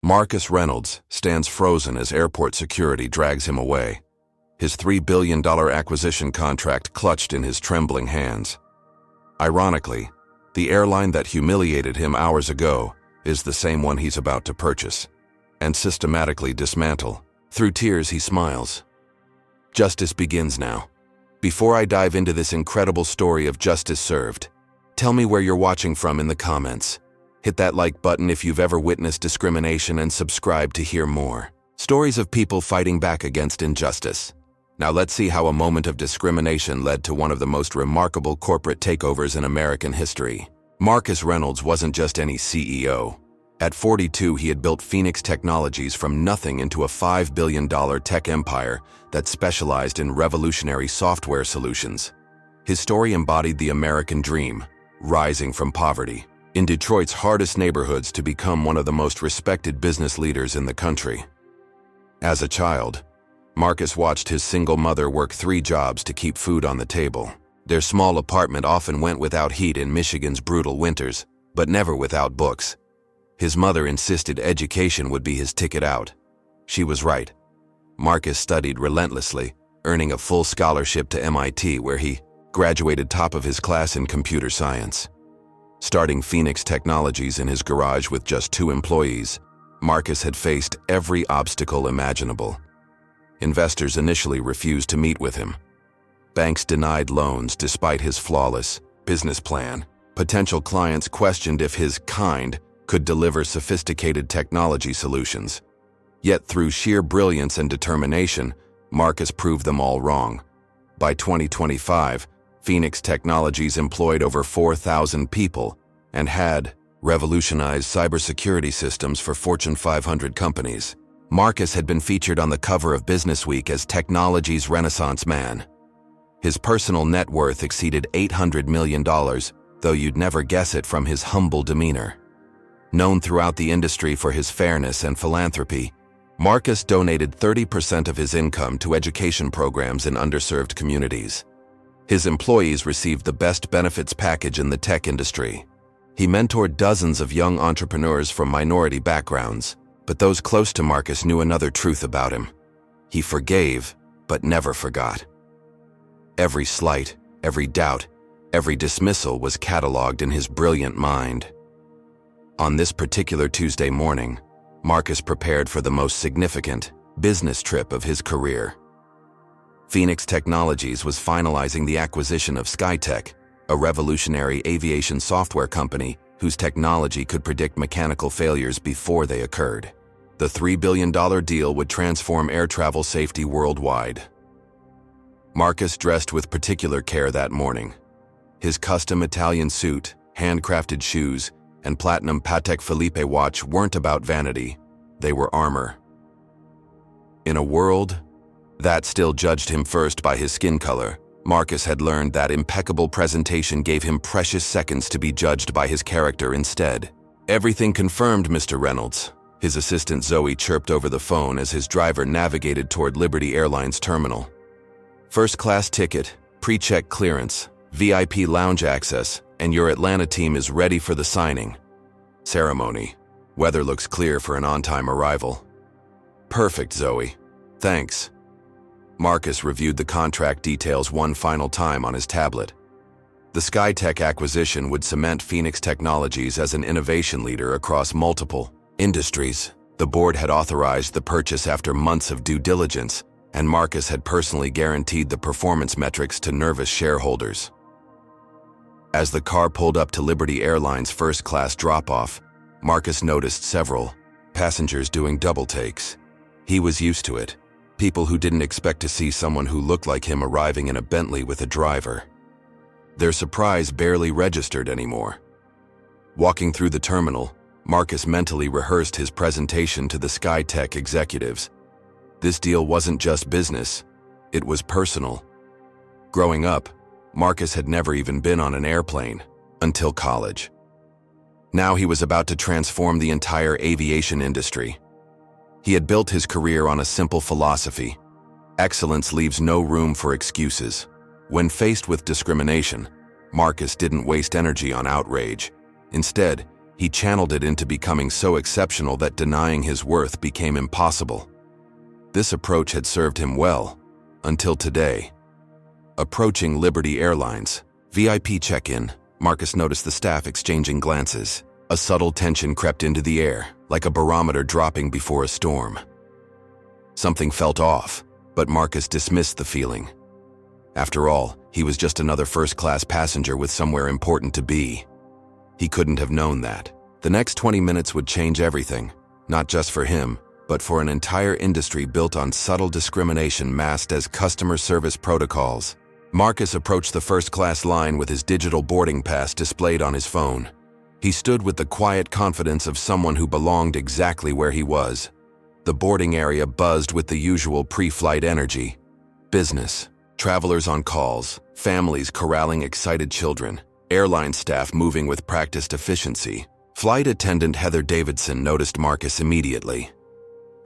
Marcus Reynolds stands frozen as airport security drags him away, his $3 billion acquisition contract clutched in his trembling hands. Ironically, the airline that humiliated him hours ago is the same one he's about to purchase and systematically dismantle. Through tears, he smiles. Justice begins now. Before I dive into this incredible story of justice served, tell me where you're watching from in the comments. Hit that like button if you've ever witnessed discrimination and subscribe to hear more stories of people fighting back against injustice. Now let's see how a moment of discrimination led to one of the most remarkable corporate takeovers in American history. Marcus Reynolds wasn't just any CEO. At 42, he had built Phoenix Technologies from nothing into a $5 billion tech empire that specialized in revolutionary software solutions. His story embodied the American dream, rising from poverty in Detroit's hardest neighborhoods to become one of the most respected business leaders in the country. As a child, Marcus watched his single mother work 3 jobs to keep food on the table. Their small apartment often went without heat in Michigan's brutal winters, but never without books. His mother insisted education would be his ticket out. She was right. Marcus studied relentlessly, earning a full scholarship to MIT, where he graduated top of his class in computer science. Starting Phoenix Technologies in his garage with just 2 employees, Marcus had faced every obstacle imaginable. Investors initially refused to meet with him. Banks denied loans despite his flawless business plan. Potential clients questioned if his kind could deliver sophisticated technology solutions. Yet through sheer brilliance and determination, Marcus proved them all wrong. By 2025, Phoenix Technologies employed over 4,000 people and had revolutionized cybersecurity systems for Fortune 500 companies. Marcus had been featured on the cover of Businessweek as technology's Renaissance man. His personal net worth exceeded $800 million, though you'd never guess it from his humble demeanor. Known throughout the industry for his fairness and philanthropy, Marcus donated 30% of his income to education programs in underserved communities. His employees received the best benefits package in the tech industry. He mentored dozens of young entrepreneurs from minority backgrounds, but those close to Marcus knew another truth about him. He forgave, but never forgot. Every slight, every doubt, every dismissal was cataloged in his brilliant mind. On this particular Tuesday morning, Marcus prepared for the most significant business trip of his career. Phoenix Technologies was finalizing the acquisition of SkyTech, a revolutionary aviation software company whose technology could predict mechanical failures before they occurred. The $3 billion deal would transform air travel safety worldwide. Marcus dressed with particular care that morning. His custom Italian suit, handcrafted shoes, and platinum Patek Philippe watch weren't about vanity, they were armor. In a world that still judged him first by his skin color, Marcus had learned that impeccable presentation gave him precious seconds to be judged by his character instead. "Everything confirmed, Mr. Reynolds," his assistant Zoe chirped over the phone as his driver navigated toward Liberty Airlines terminal. "First-class ticket, pre-check clearance, VIP lounge access, and your Atlanta team is ready for the signing ceremony. Weather looks clear for an on-time arrival." "Perfect, Zoe. Thanks." Marcus reviewed the contract details one final time on his tablet. The SkyTech acquisition would cement Phoenix Technologies as an innovation leader across multiple industries. The board had authorized the purchase after months of due diligence, and Marcus had personally guaranteed the performance metrics to nervous shareholders. As the car pulled up to Liberty Airlines' first-class drop-off, Marcus noticed several passengers doing double takes. He was used to it. People who didn't expect to see someone who looked like him arriving in a Bentley with a driver. Their surprise barely registered anymore. Walking through the terminal, Marcus mentally rehearsed his presentation to the SkyTech executives. This deal wasn't just business, it was personal. Growing up, Marcus had never even been on an airplane until college. Now he was about to transform the entire aviation industry. He had built his career on a simple philosophy: excellence leaves no room for excuses. When faced with discrimination, Marcus didn't waste energy on outrage. Instead, He channeled it into becoming so exceptional that denying his worth became impossible. This approach had served him well, until today. Approaching Liberty Airlines, VIP check-in, Marcus noticed the staff exchanging glances. A subtle tension crept into the air, like a barometer dropping before a storm. Something felt off, but Marcus dismissed the feeling. After all, he was just another first-class passenger with somewhere important to be. He couldn't have known that. The next 20 minutes would change everything, not just for him, but for an entire industry built on subtle discrimination masked as customer service protocols. Marcus approached the first-class line with his digital boarding pass displayed on his phone. He stood with the quiet confidence of someone who belonged exactly where he was. The boarding area buzzed with the usual pre-flight energy. Business, travelers on calls, families corralling excited children, airline staff moving with practiced efficiency. Flight attendant Heather Davidson noticed Marcus immediately.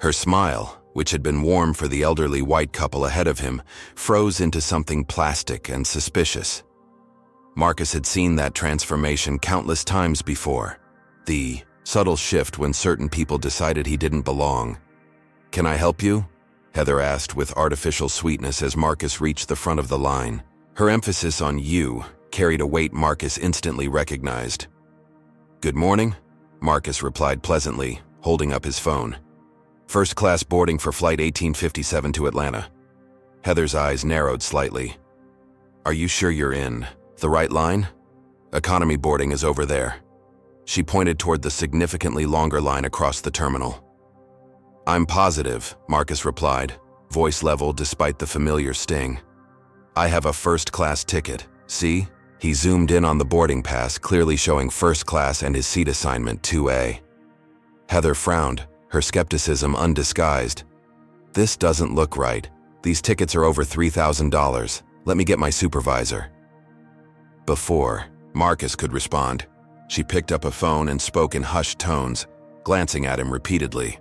Her smile, which had been warm for the elderly white couple ahead of him, froze into something plastic and suspicious. Marcus had seen that transformation countless times before. The subtle shift when certain people decided he didn't belong. "Can I help you?" Heather asked with artificial sweetness as Marcus reached the front of the line. Her emphasis on "you" carried a weight Marcus instantly recognized. "Good morning," Marcus replied pleasantly, holding up his phone. "First-class boarding for Flight 1857 to Atlanta." Heather's eyes narrowed slightly. "Are you sure you're in the right line? Economy boarding is over there." She pointed toward the significantly longer line across the terminal. "I'm positive," Marcus replied, voice level despite the familiar sting. "I have a first-class ticket. See?" He zoomed in on the boarding pass, clearly showing first class and his seat assignment 2A. Heather frowned, her skepticism undisguised. "This doesn't look right. These tickets are over $3,000. Let me get my supervisor." Before Marcus could respond, she picked up a phone and spoke in hushed tones, glancing at him repeatedly.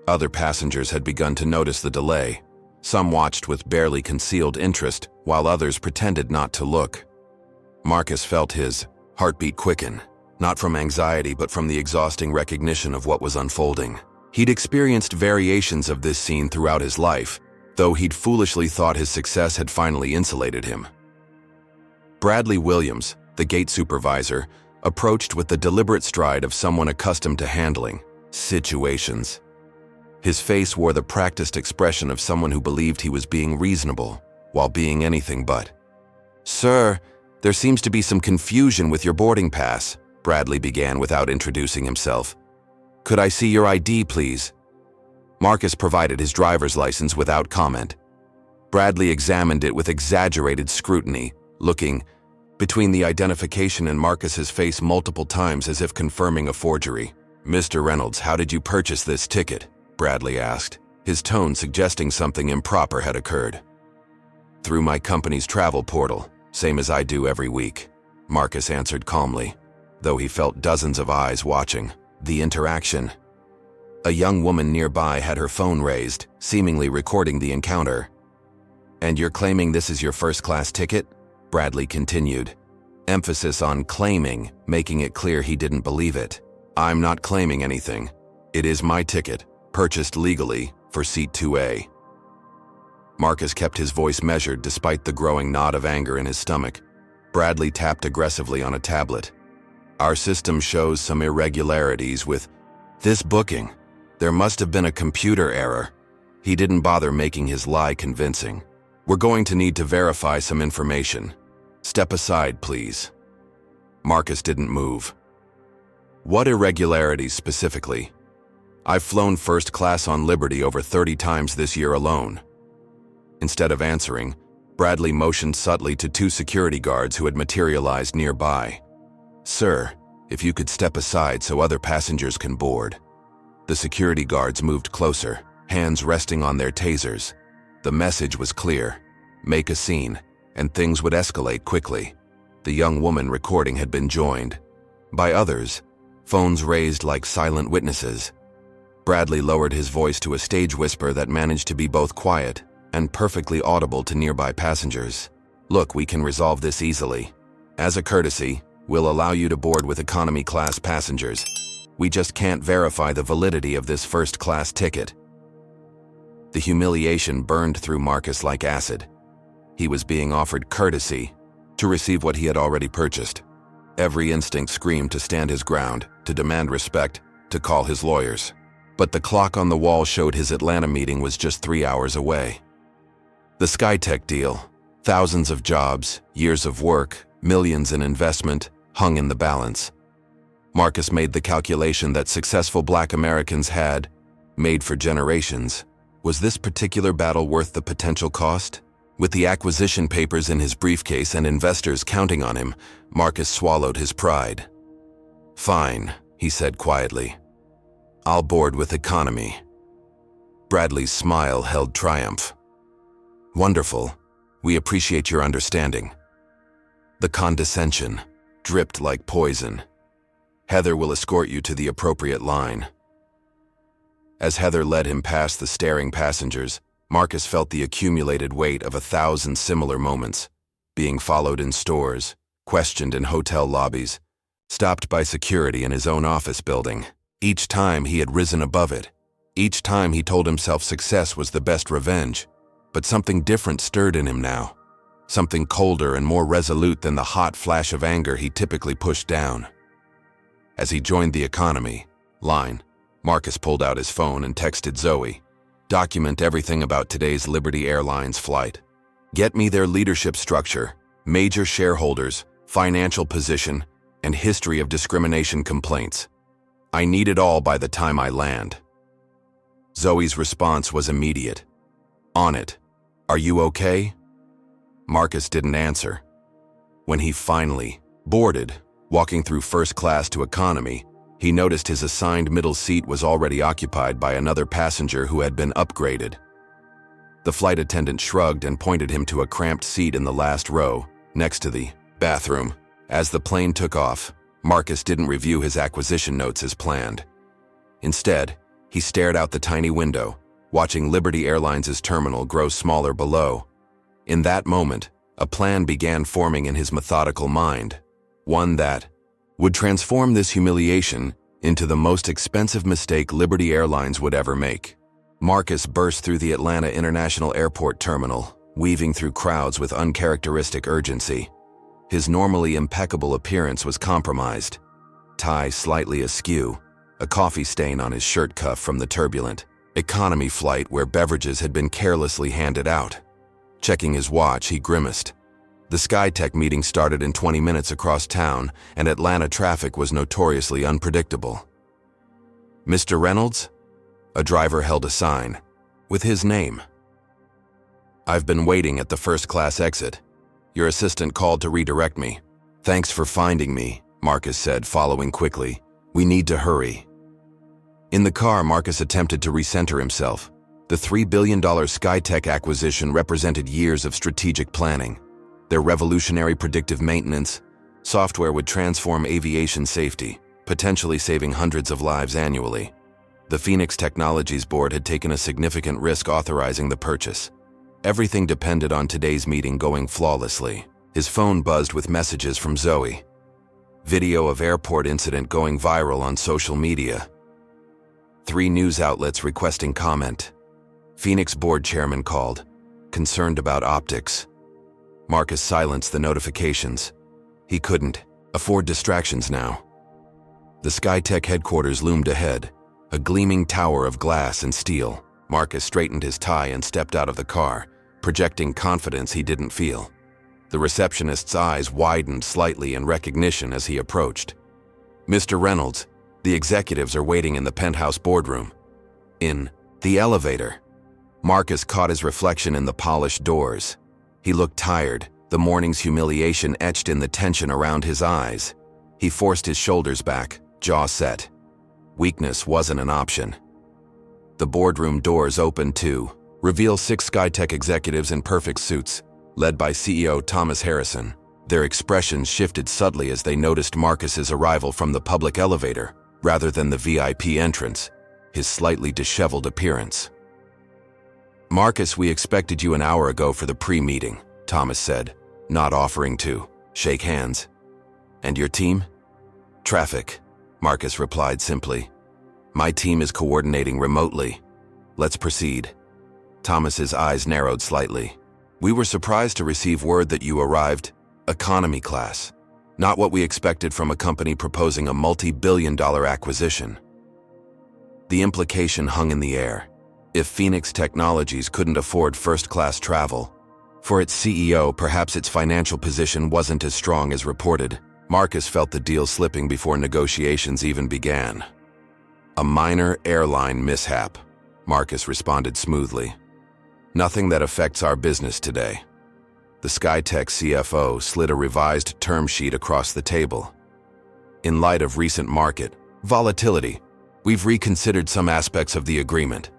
Other passengers had begun to notice the delay. Some watched with barely concealed interest, while others pretended not to look. Marcus felt his heartbeat quicken, not from anxiety but from the exhausting recognition of what was unfolding. He'd experienced variations of this scene throughout his life, though he'd foolishly thought his success had finally insulated him. Bradley Williams, the gate supervisor, approached with the deliberate stride of someone accustomed to handling situations. His face wore the practiced expression of someone who believed he was being reasonable, while being anything but. "Sir, there seems to be some confusion with your boarding pass," Bradley began without introducing himself. "Could I see your ID, please?" Marcus provided his driver's license without comment. Bradley examined it with exaggerated scrutiny, looking between the identification and Marcus's face multiple times as if confirming a forgery. "Mr. Reynolds, how did you purchase this ticket?" Bradley asked, his tone suggesting something improper had occurred. "Through my company's travel portal, same as I do every week," Marcus answered calmly, though he felt dozens of eyes watching. The interaction. A young woman nearby had her phone raised, seemingly recording the encounter. "And you're claiming this is your first-class ticket?" Bradley continued, emphasis on claiming, making it clear he didn't believe it. "I'm not claiming anything. It is my ticket, purchased legally, for seat 2A. Marcus kept his voice measured despite the growing knot of anger in his stomach. Bradley tapped aggressively on a tablet. "Our system shows some irregularities with this booking. There must have been a computer error." He didn't bother making his lie convincing. "We're going to need to verify some information. Step aside, please." Marcus didn't move. "What irregularities specifically?" "I've flown first class on Liberty over 30 times this year alone." Instead of answering, Bradley motioned subtly to two security guards who had materialized nearby. "Sir, if you could step aside so other passengers can board." The security guards moved closer, hands resting on their tasers. The message was clear: make a scene, and things would escalate quickly. The young woman recording had been joined by others, phones raised like silent witnesses. Bradley lowered his voice to a stage whisper that managed to be both quiet and perfectly audible to nearby passengers. "Look, we can resolve this easily. As a courtesy, We'll allow you to board with economy-class passengers. We just can't verify the validity of this first-class ticket." The humiliation burned through Marcus like acid. He was being offered courtesy to receive what he had already purchased. Every instinct screamed to stand his ground, to demand respect, to call his lawyers. But the clock on the wall showed his Atlanta meeting was just 3 hours away. The SkyTech deal, thousands of jobs, years of work, millions in investment, hung in the balance. Marcus made the calculation that successful Black Americans had made for generations. Was this particular battle worth the potential cost? With the acquisition papers in his briefcase and investors counting on him, Marcus swallowed his pride. "Fine," he said quietly. "I'll board with economy." Bradley's smile held triumph. "Wonderful. We appreciate your understanding." The condescension dripped like poison. "Heather will escort you to the appropriate line." As Heather led him past the staring passengers, Marcus felt the accumulated weight of 1,000 similar moments, being followed in stores, questioned in hotel lobbies, stopped by security in his own office building. Each time he had risen above it. Each time he told himself success was the best revenge. But something different stirred in him now. Something colder and more resolute than the hot flash of anger he typically pushed down. As he joined the economy line, Marcus pulled out his phone and texted Zoe. "Document everything about today's Liberty Airlines flight. Get me their leadership structure, major shareholders, financial position, and history of discrimination complaints. I need it all by the time I land." Zoe's response was immediate. "On it. Are you okay?" Marcus didn't answer. When he finally boarded, walking through first class to economy, he noticed his assigned middle seat was already occupied by another passenger who had been upgraded. The flight attendant shrugged and pointed him to a cramped seat in the last row, next to the bathroom. As the plane took off, Marcus didn't review his acquisition notes as planned. Instead, he stared out the tiny window, watching Liberty Airlines' terminal grow smaller below. In that moment, a plan began forming in his methodical mind, one that would transform this humiliation into the most expensive mistake Liberty Airlines would ever make. Marcus burst through the Atlanta International Airport terminal, weaving through crowds with uncharacteristic urgency. His normally impeccable appearance was compromised. Tie slightly askew, a coffee stain on his shirt cuff from the turbulent economy flight where beverages had been carelessly handed out. Checking his watch, he grimaced. The SkyTech meeting started in 20 minutes across town, and Atlanta traffic was notoriously unpredictable. "Mr. Reynolds?" A driver held a sign, with his name. "I've been waiting at the first-class exit. Your assistant called to redirect me." "Thanks for finding me," Marcus said, following quickly. "We need to hurry." In the car, Marcus attempted to recenter himself. The $3 billion SkyTech acquisition represented years of strategic planning. Their revolutionary predictive maintenance software would transform aviation safety, potentially saving hundreds of lives annually. The Phoenix Technologies Board had taken a significant risk authorizing the purchase. Everything depended on today's meeting going flawlessly. His phone buzzed with messages from Zoe. Video of airport incident going viral on social media. 3 news outlets requesting comment. Phoenix board chairman called, concerned about optics. Marcus silenced the notifications. He couldn't afford distractions now. The SkyTech headquarters loomed ahead, a gleaming tower of glass and steel. Marcus straightened his tie and stepped out of the car, projecting confidence he didn't feel. The receptionist's eyes widened slightly in recognition as he approached. "Mr. Reynolds, the executives are waiting in the penthouse boardroom." In the elevator. Marcus caught his reflection in the polished doors. He looked tired, the morning's humiliation etched in the tension around his eyes. He forced his shoulders back, jaw set. Weakness wasn't an option. The boardroom doors opened to reveal 6 SkyTech executives in perfect suits, led by CEO Thomas Harrison. Their expressions shifted subtly as they noticed Marcus's arrival from the public elevator, rather than the VIP entrance, his slightly disheveled appearance. "Marcus, we expected you an hour ago for the pre-meeting," Thomas said, not offering to shake hands. And your team? Traffic, Marcus replied simply. My team is coordinating remotely. Let's proceed. Thomas's eyes narrowed slightly. We were surprised to receive word that you arrived economy class. Not what we expected from a company proposing a multi-billion-dollar acquisition. The implication hung in the air. If Phoenix Technologies couldn't afford first-class travel, for its CEO, perhaps its financial position wasn't as strong as reported. Marcus felt the deal slipping before negotiations even began. A minor airline mishap, Marcus responded smoothly. Nothing that affects our business today. The SkyTech CFO slid a revised term sheet across the table. In light of recent market volatility, we've reconsidered some aspects of the agreement.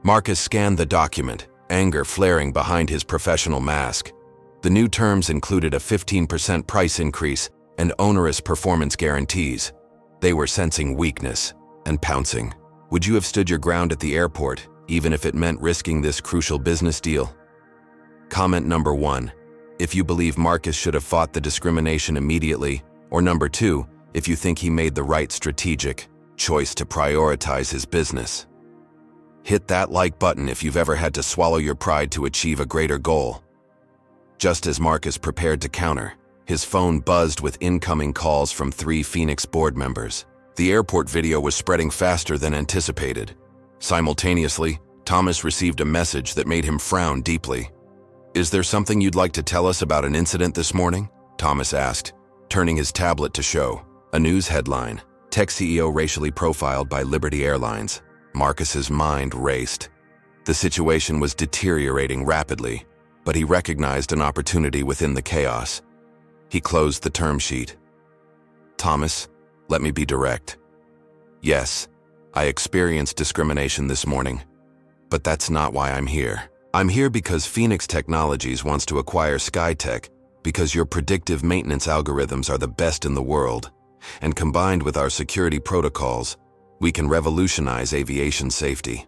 Marcus scanned the document, anger flaring behind his professional mask. The new terms included a 15% price increase and onerous performance guarantees. They were sensing weakness and pouncing. Would you have stood your ground at the airport, even if it meant risking this crucial business deal? Comment number 1, if you believe Marcus should have fought the discrimination immediately, or number 2, if you think he made the right strategic choice to prioritize his business. Hit that like button if you've ever had to swallow your pride to achieve a greater goal. Just as Marcus prepared to counter, his phone buzzed with incoming calls from 3 Phoenix board members. The airport video was spreading faster than anticipated. Simultaneously, Thomas received a message that made him frown deeply. Is there something you'd like to tell us about an incident this morning? Thomas asked, turning his tablet to show. A news headline, Tech CEO racially profiled by Liberty Airlines. Marcus's mind raced. The situation was deteriorating rapidly, but he recognized an opportunity within the chaos. He closed the term sheet. Thomas, let me be direct. Yes, I experienced discrimination this morning, but that's not why I'm here. I'm here because Phoenix Technologies wants to acquire SkyTech because your predictive maintenance algorithms are the best in the world, and combined with our security protocols, we can revolutionize aviation safety.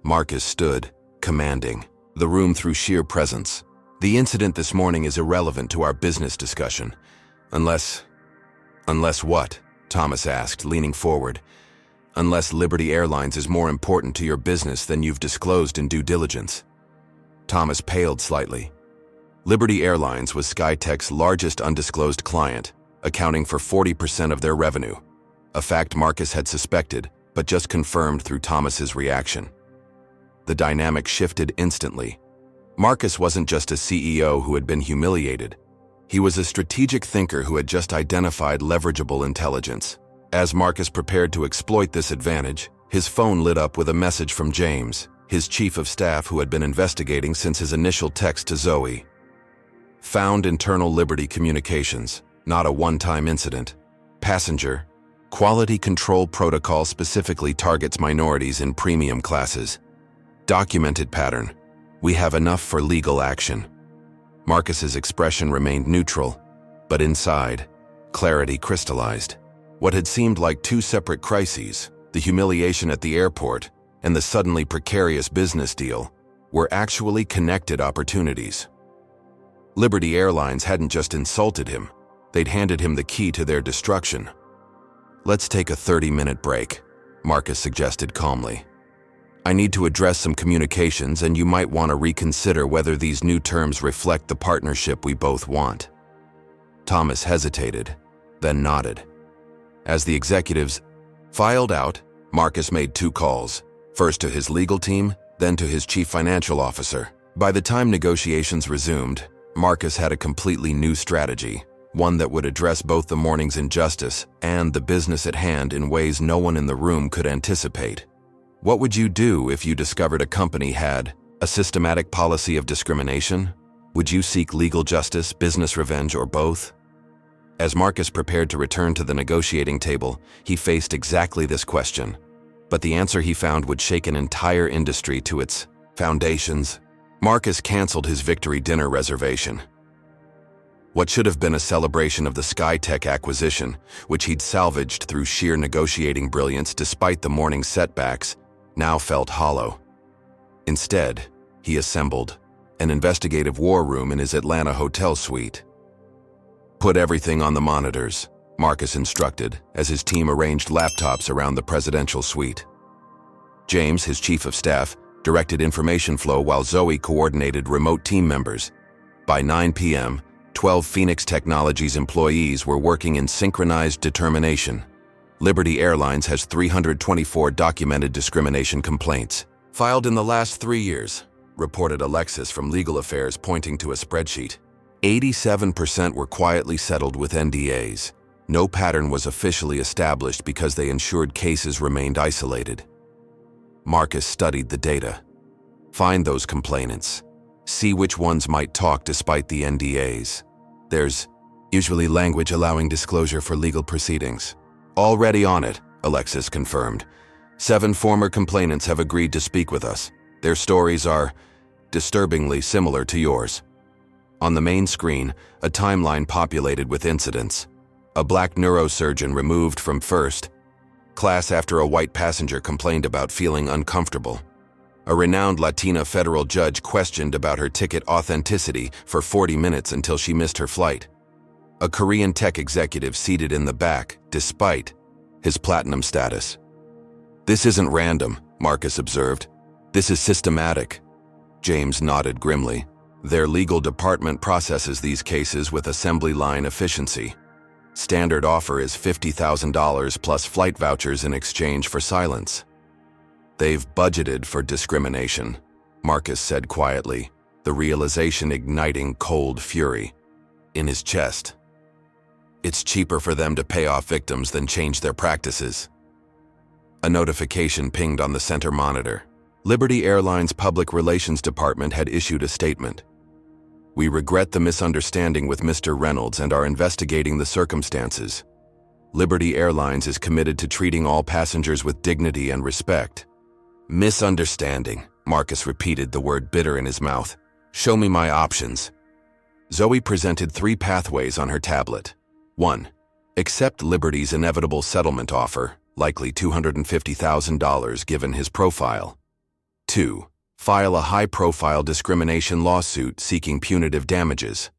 Marcus stood, commanding, the room through sheer presence. The incident this morning is irrelevant to our business discussion. Unless what? Thomas asked, leaning forward. Unless Liberty Airlines is more important to your business than you've disclosed in due diligence. Thomas paled slightly. Liberty Airlines was SkyTech's largest undisclosed client, accounting for 40% of their revenue. A fact Marcus had suspected, but just confirmed through Thomas's reaction. The dynamic shifted instantly. Marcus wasn't just a CEO who had been humiliated. He was a strategic thinker who had just identified leverageable intelligence. As Marcus prepared to exploit this advantage, his phone lit up with a message from James, his chief of staff who had been investigating since his initial text to Zoe. Found internal Liberty communications, not a one-time incident. Passenger, quality control protocol specifically targets minorities in premium classes. Documented pattern. We have enough for legal action. Marcus's expression remained neutral, but inside, clarity crystallized. What had seemed like 2 separate crises, the humiliation at the airport and the suddenly precarious business deal, were actually connected opportunities. Liberty Airlines hadn't just insulted him, they'd handed him the key to their destruction. Let's take a 30-minute break, Marcus suggested calmly. I need to address some communications, and you might want to reconsider whether these new terms reflect the partnership we both want. Thomas hesitated, then nodded. As the executives filed out, Marcus made 2 calls, first to his legal team, then to his chief financial officer. By the time negotiations resumed, Marcus had a completely new strategy, one that would address both the morning's injustice and the business at hand in ways no one in the room could anticipate. What would you do if you discovered a company had a systematic policy of discrimination? Would you seek legal justice, business revenge, or both? As Marcus prepared to return to the negotiating table, he faced exactly this question. But the answer he found would shake an entire industry to its foundations. Marcus canceled his victory dinner reservation. What should have been a celebration of the SkyTech acquisition, which he'd salvaged through sheer negotiating brilliance despite the morning's setbacks, now felt hollow. Instead, he assembled an investigative war room in his Atlanta hotel suite. Put everything on the monitors, Marcus instructed as his team arranged laptops around the presidential suite. James, his chief of staff, directed information flow while Zoe coordinated remote team members. By 9 p.m., 12 Phoenix Technologies employees were working in synchronized determination. Liberty Airlines has 324 documented discrimination complaints, filed in the last 3 years, reported Alexis from Legal Affairs, pointing to a spreadsheet. 87% were quietly settled with NDAs. No pattern was officially established because they ensured cases remained isolated. Marcus studied the data. Find those complainants. See which ones might talk despite the NDAs. There's usually language allowing disclosure for legal proceedings. Already on it, Alexis confirmed. 7 former complainants have agreed to speak with us. Their stories are disturbingly similar to yours. On the main screen, a timeline populated with incidents. A black neurosurgeon removed from first class after a white passenger complained about feeling uncomfortable. A renowned Latina federal judge questioned about her ticket authenticity for 40 minutes until she missed her flight. A Korean tech executive seated in the back, despite his platinum status. This isn't random, Marcus observed. This is systematic. James nodded grimly. Their legal department processes these cases with assembly line efficiency. Standard offer is $50,000 plus flight vouchers in exchange for silence. They've budgeted for discrimination, Marcus said quietly, the realization igniting cold fury in his chest. It's cheaper for them to pay off victims than change their practices. A notification pinged on the center monitor. Liberty Airlines' public relations department had issued a statement. We regret the misunderstanding with Mr. Reynolds and are investigating the circumstances. Liberty Airlines is committed to treating all passengers with dignity and respect. Misunderstanding, Marcus repeated, the word bitter in his mouth. Show me my options. Zoe presented 3 pathways on her tablet. 1. Accept Liberty's inevitable settlement offer, likely $250,000 given his profile. 2. File a high-profile discrimination lawsuit seeking punitive damages.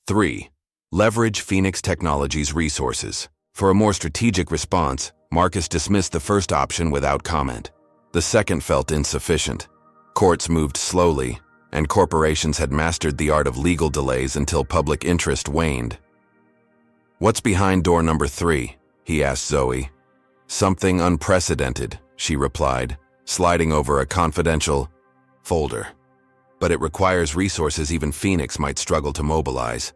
3. Leverage Phoenix Technologies' resources. For a more strategic response, Marcus dismissed the first option without comment. The second felt insufficient. Courts moved slowly, and corporations had mastered the art of legal delays until public interest waned. What's behind door number 3? He asked Zoe. Something unprecedented, she replied, sliding over a confidential folder. But it requires resources even Phoenix might struggle to mobilize.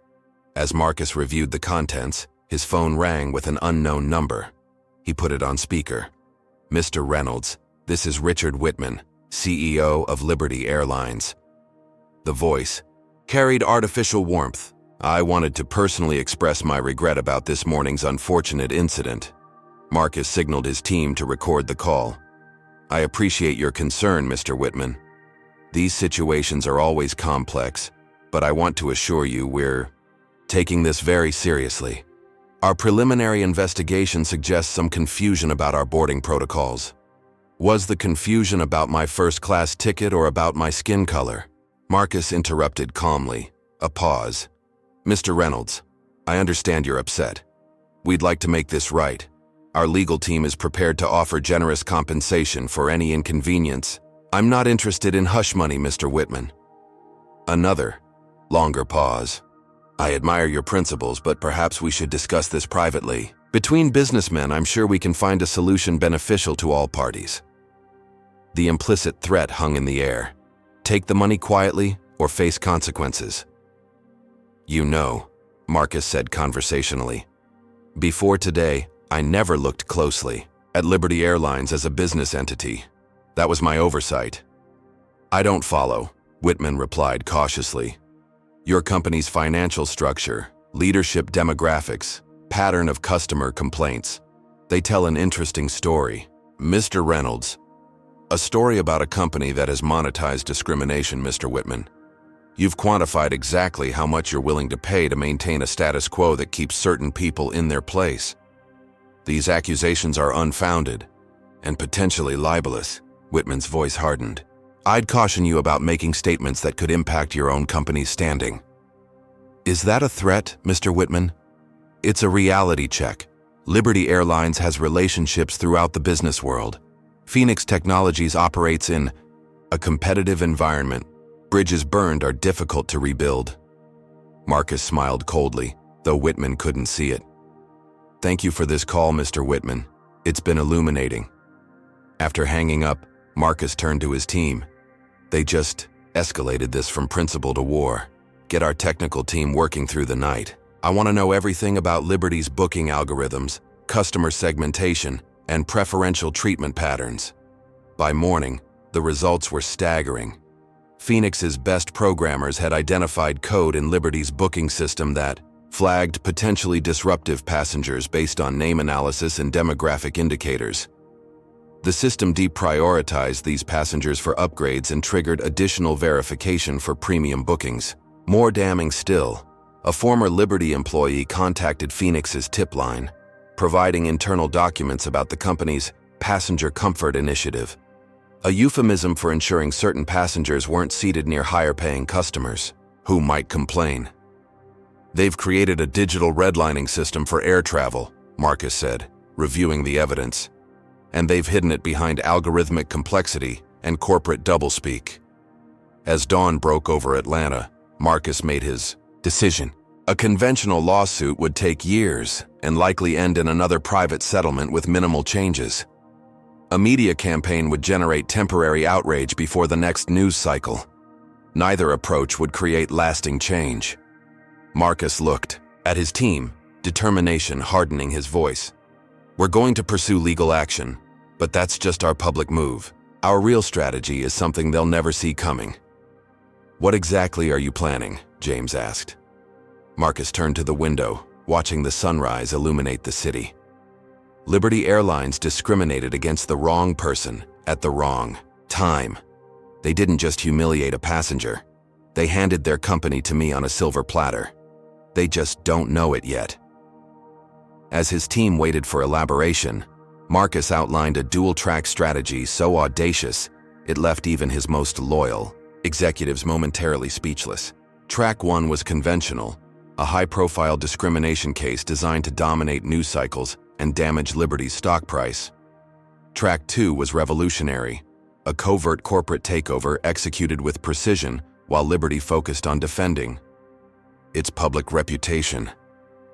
As Marcus reviewed the contents, his phone rang with an unknown number. He put it on speaker. Mr. Reynolds, this is Richard Whitman, CEO of Liberty Airlines. The voice carried artificial warmth. I wanted to personally express my regret about this morning's unfortunate incident. Marcus signaled his team to record the call. I appreciate your concern, Mr. Whitman. These situations are always complex, but I want to assure you we're taking this very seriously. Our preliminary investigation suggests some confusion about our boarding protocols. Was the confusion about my first-class ticket or about my skin color? Marcus interrupted calmly. A pause. Mr. Reynolds, I understand you're upset. We'd like to make this right. Our legal team is prepared to offer generous compensation for any inconvenience. I'm not interested in hush money, Mr. Whitman. Another, longer pause. I admire your principles, but perhaps we should discuss this privately. Between businessmen, I'm sure we can find a solution beneficial to all parties. The implicit threat hung in the air. Take the money quietly or face consequences. You know, Marcus said conversationally. Before today, I never looked closely at Liberty Airlines as a business entity. That was my oversight. I don't follow, Whitman replied cautiously. Your company's financial structure, leadership demographics, pattern of customer complaints. They tell an interesting story. Mr. Reynolds, a story about a company that has monetized discrimination, Mr. Whitman. You've quantified exactly how much you're willing to pay to maintain a status quo that keeps certain people in their place. These accusations are unfounded and potentially libelous. Whitman's voice hardened. I'd caution you about making statements that could impact your own company's standing. Is that a threat, Mr. Whitman? It's a reality check. Liberty Airlines has relationships throughout the business world. Phoenix Technologies operates in a competitive environment. Bridges burned are difficult to rebuild. Marcus smiled coldly, though Whitman couldn't see it. Thank you for this call, Mr. Whitman. It's been illuminating. After hanging up, Marcus turned to his team. They just escalated this from principal to war. Get our technical team working through the night. I want to know everything about Liberty's booking algorithms, customer segmentation, and preferential treatment patterns. By morning, the results were staggering. Phoenix's best programmers had identified code in Liberty's booking system that flagged potentially disruptive passengers based on name analysis and demographic indicators. The system deprioritized these passengers for upgrades and triggered additional verification for premium bookings. More damning still, a former Liberty employee contacted Phoenix's tip line, providing internal documents about the company's passenger comfort initiative, a euphemism for ensuring certain passengers weren't seated near higher-paying customers who might complain. They've created a digital redlining system for air travel, Marcus said, reviewing the evidence, and they've hidden it behind algorithmic complexity and corporate doublespeak. As dawn broke over Atlanta, Marcus made his decision. A conventional lawsuit would take years and likely end in another private settlement with minimal changes. A media campaign would generate temporary outrage before the next news cycle. Neither approach would create lasting change. Marcus looked at his team, determination hardening his voice. We're going to pursue legal action, but that's just our public move. Our real strategy is something they'll never see coming. What exactly are you planning? James asked. Marcus turned to the window, watching the sunrise illuminate the city. Liberty Airlines discriminated against the wrong person at the wrong time. They didn't just humiliate a passenger. They handed their company to me on a silver platter. They just don't know it yet. As his team waited for elaboration, Marcus outlined a dual-track strategy so audacious it left even his most loyal executives momentarily speechless. Track 1 was conventional, a high-profile discrimination case designed to dominate news cycles and damage Liberty's stock price. Track 2 was revolutionary, a covert corporate takeover executed with precision while Liberty focused on defending its public reputation.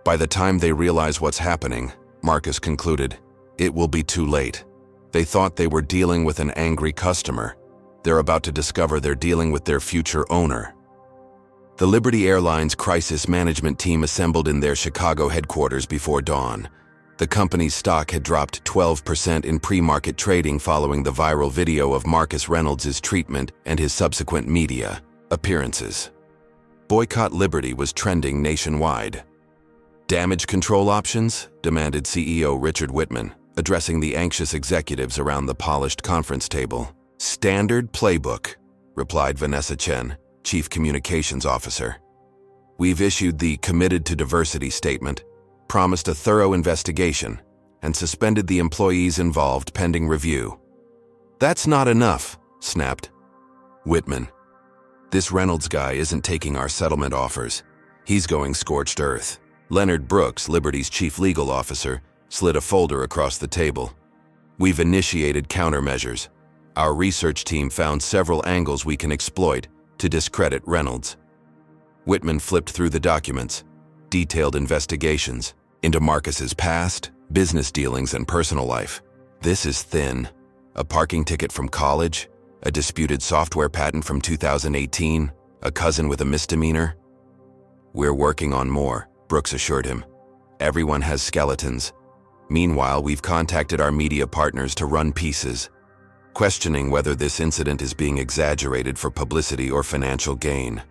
By the time they realize what's happening, Marcus concluded, it will be too late. They thought they were dealing with an angry customer. They're about to discover they're dealing with their future owner. The Liberty Airlines crisis management team assembled in their Chicago headquarters before dawn. The company's stock had dropped 12% in pre-market trading following the viral video of Marcus Reynolds' treatment and his subsequent media appearances. Boycott Liberty was trending nationwide. Damage control options? Demanded CEO Richard Whitman, addressing the anxious executives around the polished conference table. Standard playbook, replied Vanessa Chen, Chief Communications Officer. We've issued the Committed to Diversity statement, promised a thorough investigation, and suspended the employees involved pending review. That's not enough, snapped Whitman. This Reynolds guy isn't taking our settlement offers. He's going scorched earth. Leonard Brooks, Liberty's chief legal officer, slid a folder across the table. We've initiated countermeasures. Our research team found several angles we can exploit to discredit Reynolds. Whitman flipped through the documents, detailed investigations into Marcus's past, business dealings, and personal life. This is thin. A parking ticket from college, a disputed software patent from 2018, a cousin with a misdemeanor. We're working on more, Brooks assured him. Everyone has skeletons. Meanwhile, we've contacted our media partners to run pieces, questioning whether this incident is being exaggerated for publicity or financial gain.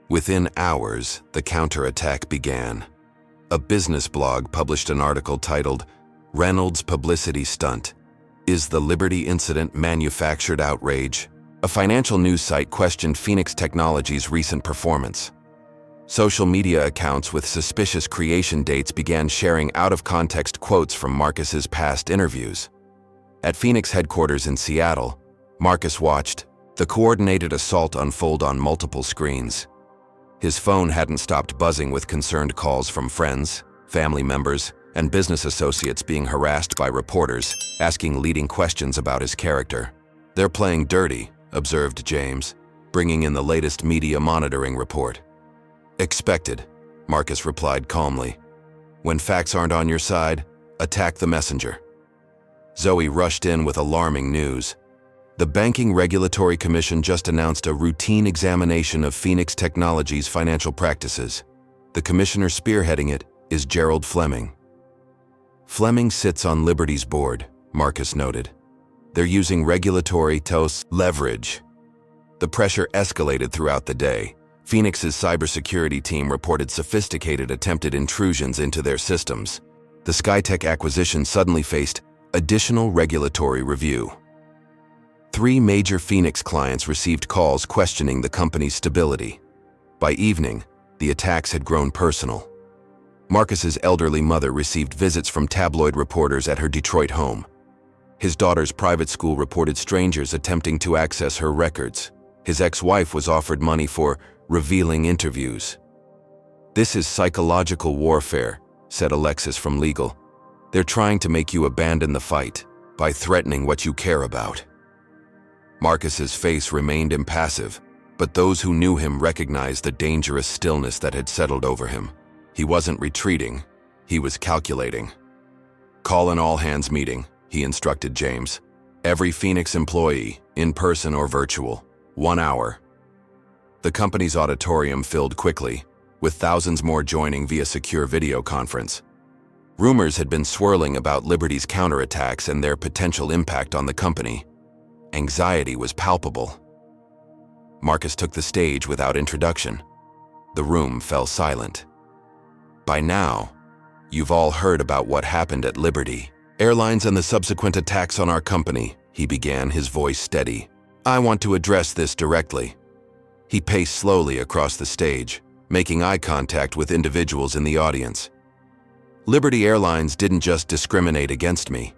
Within hours, the counterattack began. A business blog published an article titled, Reynolds Publicity Stunt. Is the Liberty incident manufactured outrage? A financial news site questioned Phoenix Technologies' recent performance. Social media accounts with suspicious creation dates began sharing out-of-context quotes from Marcus's past interviews. At Phoenix headquarters in Seattle, Marcus watched the coordinated assault unfold on multiple screens. His phone hadn't stopped buzzing with concerned calls from friends, family members, and business associates being harassed by reporters, asking leading questions about his character. "They're playing dirty," observed James, bringing in the latest media monitoring report. "Expected," Marcus replied calmly. "When facts aren't on your side, attack the messenger." Zoe rushed in with alarming news. The Banking Regulatory Commission just announced a routine examination of Phoenix Technologies' financial practices. The commissioner spearheading it is Gerald Fleming. Fleming sits on Liberty's board, Marcus noted. They're using regulatory leverage. The pressure escalated throughout the day. Phoenix's cybersecurity team reported sophisticated attempted intrusions into their systems. The Skytech acquisition suddenly faced additional regulatory review. 3 major Phoenix clients received calls questioning the company's stability. By evening, the attacks had grown personal. Marcus's elderly mother received visits from tabloid reporters at her Detroit home. His daughter's private school reported strangers attempting to access her records. His ex-wife was offered money for revealing interviews. "This is psychological warfare," said Alexis from legal. "They're trying to make you abandon the fight by threatening what you care about." Marcus's face remained impassive, but those who knew him recognized the dangerous stillness that had settled over him. He wasn't retreating, he was calculating. "Call an all-hands meeting," he instructed James. "Every Phoenix employee, in person or virtual, 1 hour." The company's auditorium filled quickly, with thousands more joining via secure video conference. Rumors had been swirling about Liberty's counterattacks and their potential impact on the company. Anxiety was palpable. Marcus took the stage without introduction. The room fell silent. "By now, you've all heard about what happened at Liberty Airlines and the subsequent attacks on our company," he began, his voice steady. "I want to address this directly." He paced slowly across the stage, making eye contact with individuals in the audience. "Liberty Airlines didn't just discriminate against me.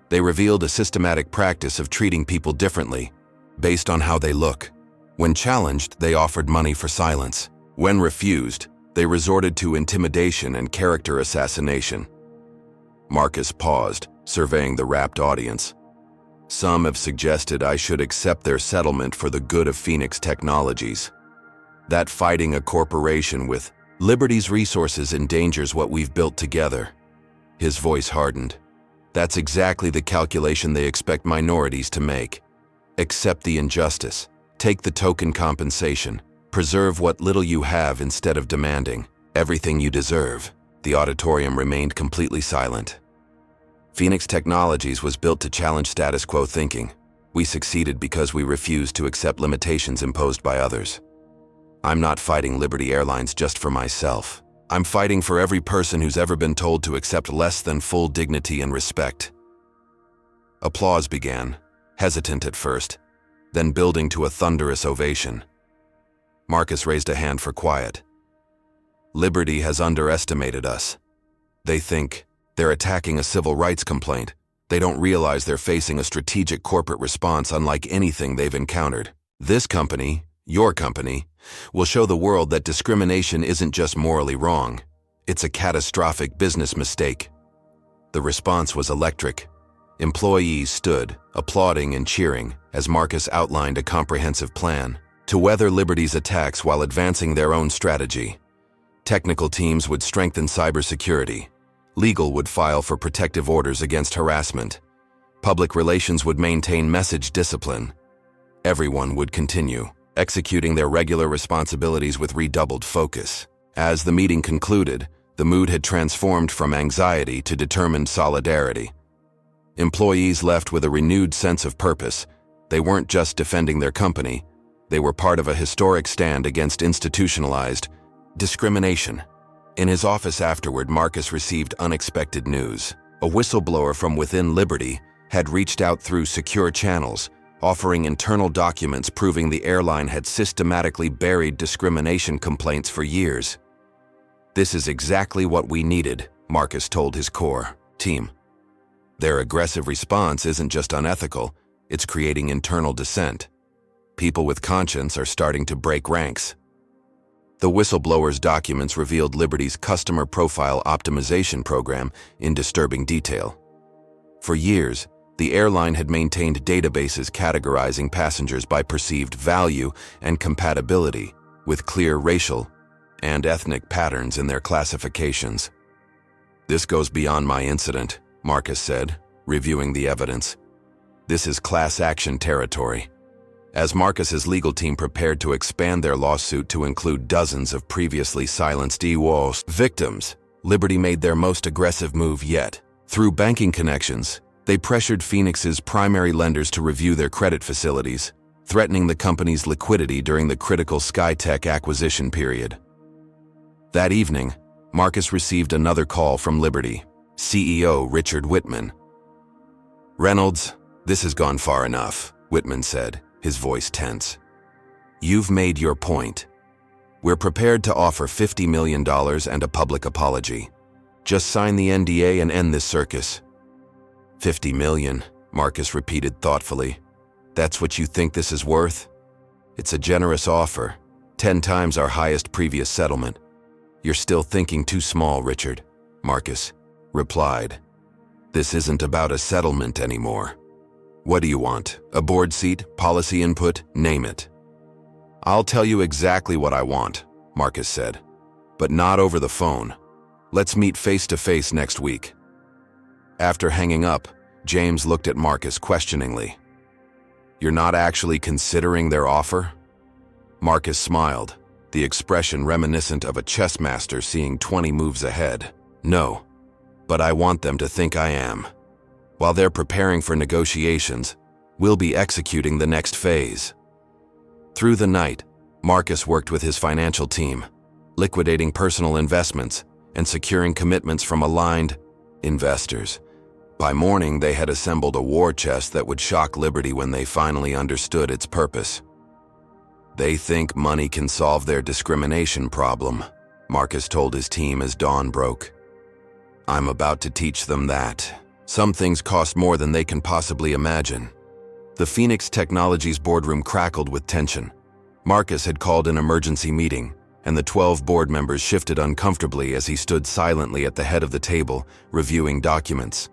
They revealed a systematic practice of treating people differently, based on how they look. When challenged, they offered money for silence. When refused, they resorted to intimidation and character assassination." Marcus paused, surveying the rapt audience. "Some have suggested I should accept their settlement for the good of Phoenix Technologies. That fighting a corporation with Liberty's resources endangers what we've built together." His voice hardened. "That's exactly the calculation they expect minorities to make. Accept the injustice, take the token compensation, preserve what little you have instead of demanding everything you deserve." The auditorium remained completely silent. Phoenix Technologies was built to challenge status quo thinking. We succeeded because we refused to accept limitations imposed by others. I'm not fighting Liberty Airlines just for myself. I'm fighting for every person who's ever been told to accept less than full dignity and respect. Applause began, hesitant at first, then building to a thunderous ovation. Marcus raised a hand for quiet. "Liberty has underestimated us. They think they're attacking a civil rights complaint. They don't realize they're facing a strategic corporate response unlike anything they've encountered. This company, your company, will show the world that discrimination isn't just morally wrong. It's a catastrophic business mistake." The response was electric. Employees stood, applauding and cheering, as Marcus outlined a comprehensive plan to weather Liberty's attacks while advancing their own strategy. Technical teams would strengthen cybersecurity. Legal would file for protective orders against harassment. Public relations would maintain message discipline. Everyone would continue executing their regular responsibilities with redoubled focus. As the meeting concluded, the mood had transformed from anxiety to determined solidarity. Employees left with a renewed sense of purpose. They weren't just defending their company, they were part of a historic stand against institutionalized discrimination. In his office afterward, Marcus received unexpected news. A whistleblower from within Liberty had reached out through secure channels, offering internal documents proving the airline had systematically buried discrimination complaints for years. "This is exactly what we needed," Marcus told his core team. "Their aggressive response isn't just unethical, it's creating internal dissent. People with conscience are starting to break ranks." The whistleblower's documents revealed Liberty's customer profile optimization program in disturbing detail. For years, the airline had maintained databases categorizing passengers by perceived value and compatibility, with clear racial and ethnic patterns in their classifications. "This goes beyond my incident," Marcus said, reviewing the evidence. "This is class action territory." As Marcus's legal team prepared to expand their lawsuit to include dozens of previously silenced EWOS victims, Liberty made their most aggressive move yet. Through banking connections, they pressured Phoenix's primary lenders to review their credit facilities, threatening the company's liquidity during the critical SkyTech acquisition period. That evening, Marcus received another call from Liberty CEO Richard Whitman. "Reynolds, this has gone far enough," Whitman said, his voice tense. "You've made your point. We're prepared to offer $50 million and a public apology. Just sign the NDA and end this circus." "50 million, Marcus repeated thoughtfully. "That's what you think this is worth? It's a generous offer, 10 times our highest previous settlement." "You're still thinking too small, Richard," Marcus replied. "This isn't about a settlement anymore. What do you want? A board seat, policy input, name it." "I'll tell you exactly what I want," Marcus said, "but not over the phone. Let's meet face to face next week." After hanging up, James looked at Marcus questioningly. "You're not actually considering their offer?" Marcus smiled, the expression reminiscent of a chess master seeing 20 moves ahead. "No, but I want them to think I am. While they're preparing for negotiations, we'll be executing the next phase." Through the night, Marcus worked with his financial team, liquidating personal investments and securing commitments from aligned investors. By morning, they had assembled a war chest that would shock Liberty when they finally understood its purpose. "They think money can solve their discrimination problem," Marcus told his team as dawn broke. "I'm about to teach them that. Some things cost more than they can possibly imagine." The Phoenix Technologies boardroom crackled with tension. Marcus had called an emergency meeting, and the 12 board members shifted uncomfortably as he stood silently at the head of the table, reviewing documents.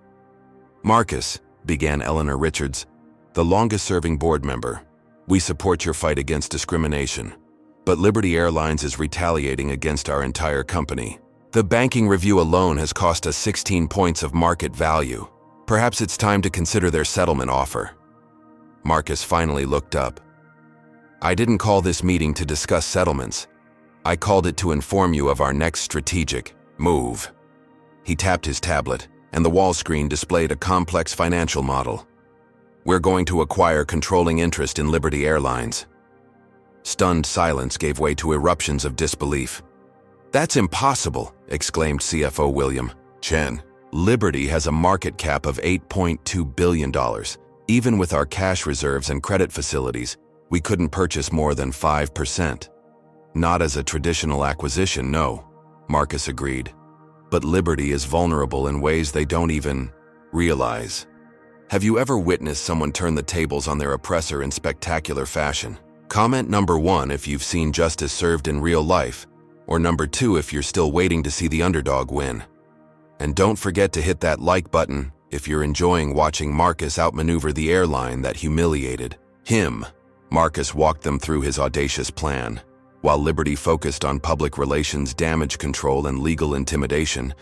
"Marcus," began Eleanor Richards, the longest-serving board member, "we support your fight against discrimination, but Liberty Airlines is retaliating against our entire company. The banking review alone has cost us 16 points of market value. Perhaps it's time to consider their settlement offer." Marcus finally looked up. "I didn't call this meeting to discuss settlements. I called it to inform you of our next strategic move." He tapped his tablet, and the wall screen displayed a complex financial model. "We're going to acquire controlling interest in Liberty Airlines." Stunned silence gave way to eruptions of disbelief. "That's impossible," exclaimed CFO William Chen. "Liberty has a market cap of $8.2 billion. Even with our cash reserves and credit facilities, we couldn't purchase more than 5%. "Not as a traditional acquisition, no," Marcus agreed. "But Liberty is vulnerable in ways they don't even realize. Have you ever witnessed someone turn the tables on their oppressor in spectacular fashion? Comment number 1 if you've seen justice served in real life, or number 2 if you're still waiting to see the underdog win. And don't forget to hit that like button if you're enjoying watching Marcus outmaneuver the airline that humiliated him." Marcus walked them through his audacious plan. While Liberty focused on public relations damage control and legal intimidation,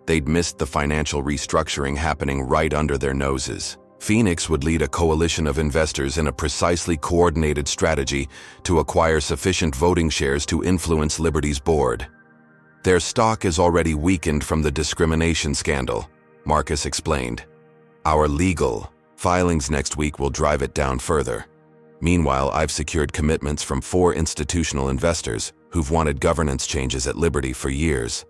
they'd missed the financial restructuring happening right under their noses. Phoenix would lead a coalition of investors in a precisely coordinated strategy to acquire sufficient voting shares to influence Liberty's board. "Their stock is already weakened from the discrimination scandal," Marcus explained. "Our legal filings next week will drive it down further. Meanwhile, I've secured commitments from 4 institutional investors who've wanted governance changes at Liberty for years."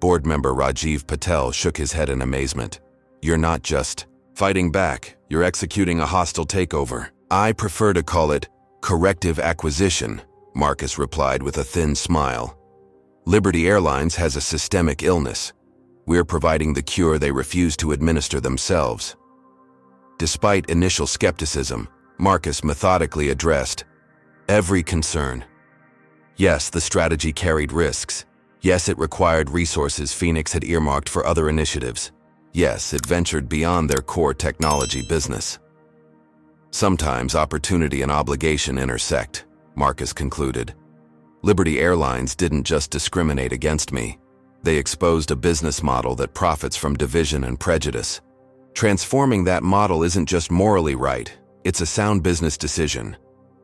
Board member Rajiv Patel shook his head in amazement. "You're not just fighting back, you're executing a hostile takeover." "I prefer to call it corrective acquisition," Marcus replied with a thin smile. "Liberty Airlines has a systemic illness. We're providing the cure they refuse to administer themselves." Despite initial skepticism, Marcus methodically addressed every concern. Yes, the strategy carried risks. Yes, it required resources Phoenix had earmarked for other initiatives. Yes, it ventured beyond their core technology business. Sometimes opportunity and obligation intersect, Marcus concluded. Liberty Airlines didn't just discriminate against me. They exposed a business model that profits from division and prejudice. Transforming that model isn't just morally right, it's a sound business decision.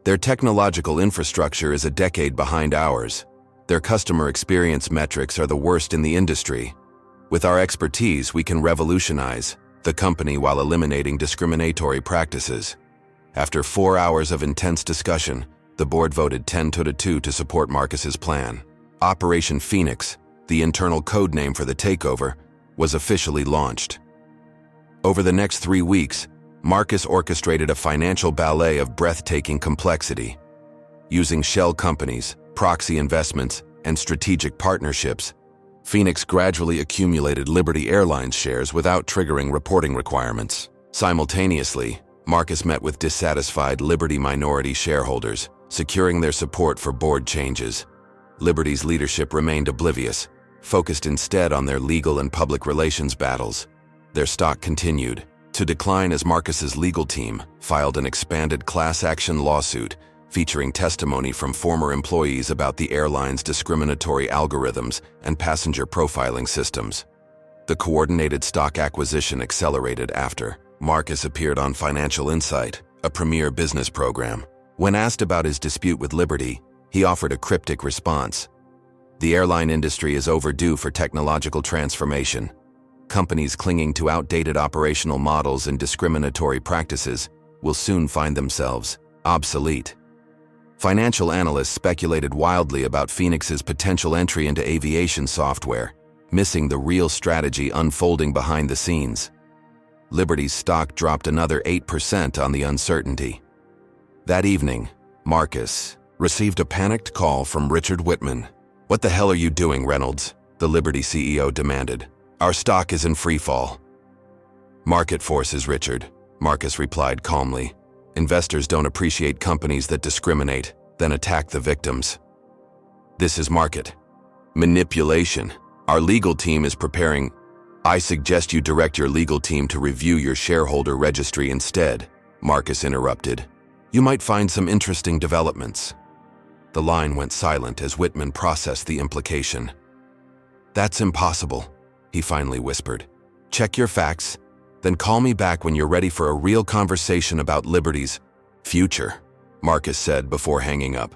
Their technological infrastructure is a decade behind ours. Their customer experience metrics are the worst in the industry. With our expertise, we can revolutionize the company while eliminating discriminatory practices. After 4 hours of intense discussion, the board voted 10-2 to support Marcus's plan. Operation Phoenix, the internal code name for the takeover, was officially launched. Over the next 3 weeks, Marcus orchestrated a financial ballet of breathtaking complexity. Using shell companies, proxy investments, and strategic partnerships, Phoenix gradually accumulated Liberty Airlines shares without triggering reporting requirements. Simultaneously, Marcus met with dissatisfied Liberty minority shareholders, securing their support for board changes. Liberty's leadership remained oblivious, focused instead on their legal and public relations battles. Their stock continued to decline as Marcus's legal team filed an expanded class action lawsuit featuring testimony from former employees about the airline's discriminatory algorithms and passenger profiling systems. The coordinated stock acquisition accelerated after Marcus appeared on Financial Insight, a premier business program. When asked about his dispute with Liberty, he offered a cryptic response. The airline industry is overdue for technological transformation. Companies clinging to outdated operational models and discriminatory practices will soon find themselves obsolete. Financial analysts speculated wildly about Phoenix's potential entry into aviation software, missing the real strategy unfolding behind the scenes. Liberty's stock dropped another 8% on the uncertainty. That evening, Marcus received a panicked call from Richard Whitman. "What the hell are you doing, Reynolds?" the Liberty CEO demanded. "Our stock is in free fall." "Market forces, Richard," Marcus replied calmly. "Investors don't appreciate companies that discriminate, then attack the victims. This is market manipulation. Our legal team is preparing. I suggest you direct your legal team to review your shareholder registry instead," Marcus interrupted. "You might find some interesting developments." The line went silent as Whitman processed the implication. "That's impossible," he finally whispered. "Check your facts, then call me back when you're ready for a real conversation about Liberty's future," Marcus said before hanging up.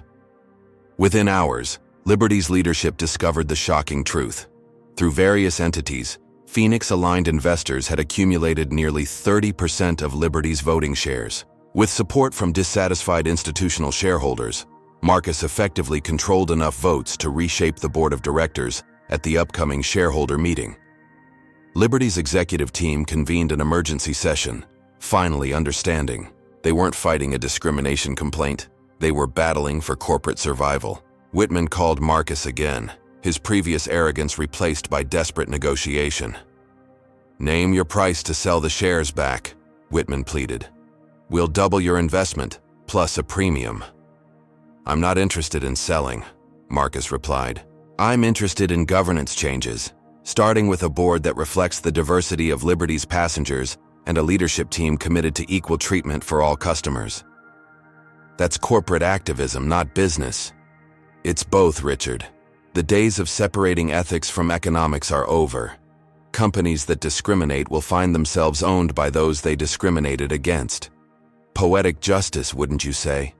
Within hours, Liberty's leadership discovered the shocking truth. Through various entities, Phoenix-aligned investors had accumulated nearly 30% of Liberty's voting shares. With support from dissatisfied institutional shareholders, Marcus effectively controlled enough votes to reshape the board of directors at the upcoming shareholder meeting. Liberty's executive team convened an emergency session, finally understanding they weren't fighting a discrimination complaint, they were battling for corporate survival. Whitman called Marcus again, his previous arrogance replaced by desperate negotiation. "Name your price to sell the shares back," Whitman pleaded. "We'll double your investment, plus a premium." "I'm not interested in selling," Marcus replied. "I'm interested in governance changes, starting with a board that reflects the diversity of Liberty's passengers and a leadership team committed to equal treatment for all customers." "That's corporate activism, not business." "It's both, Richard. The days of separating ethics from economics are over. Companies that discriminate will find themselves owned by those they discriminated against. Poetic justice, wouldn't you say?"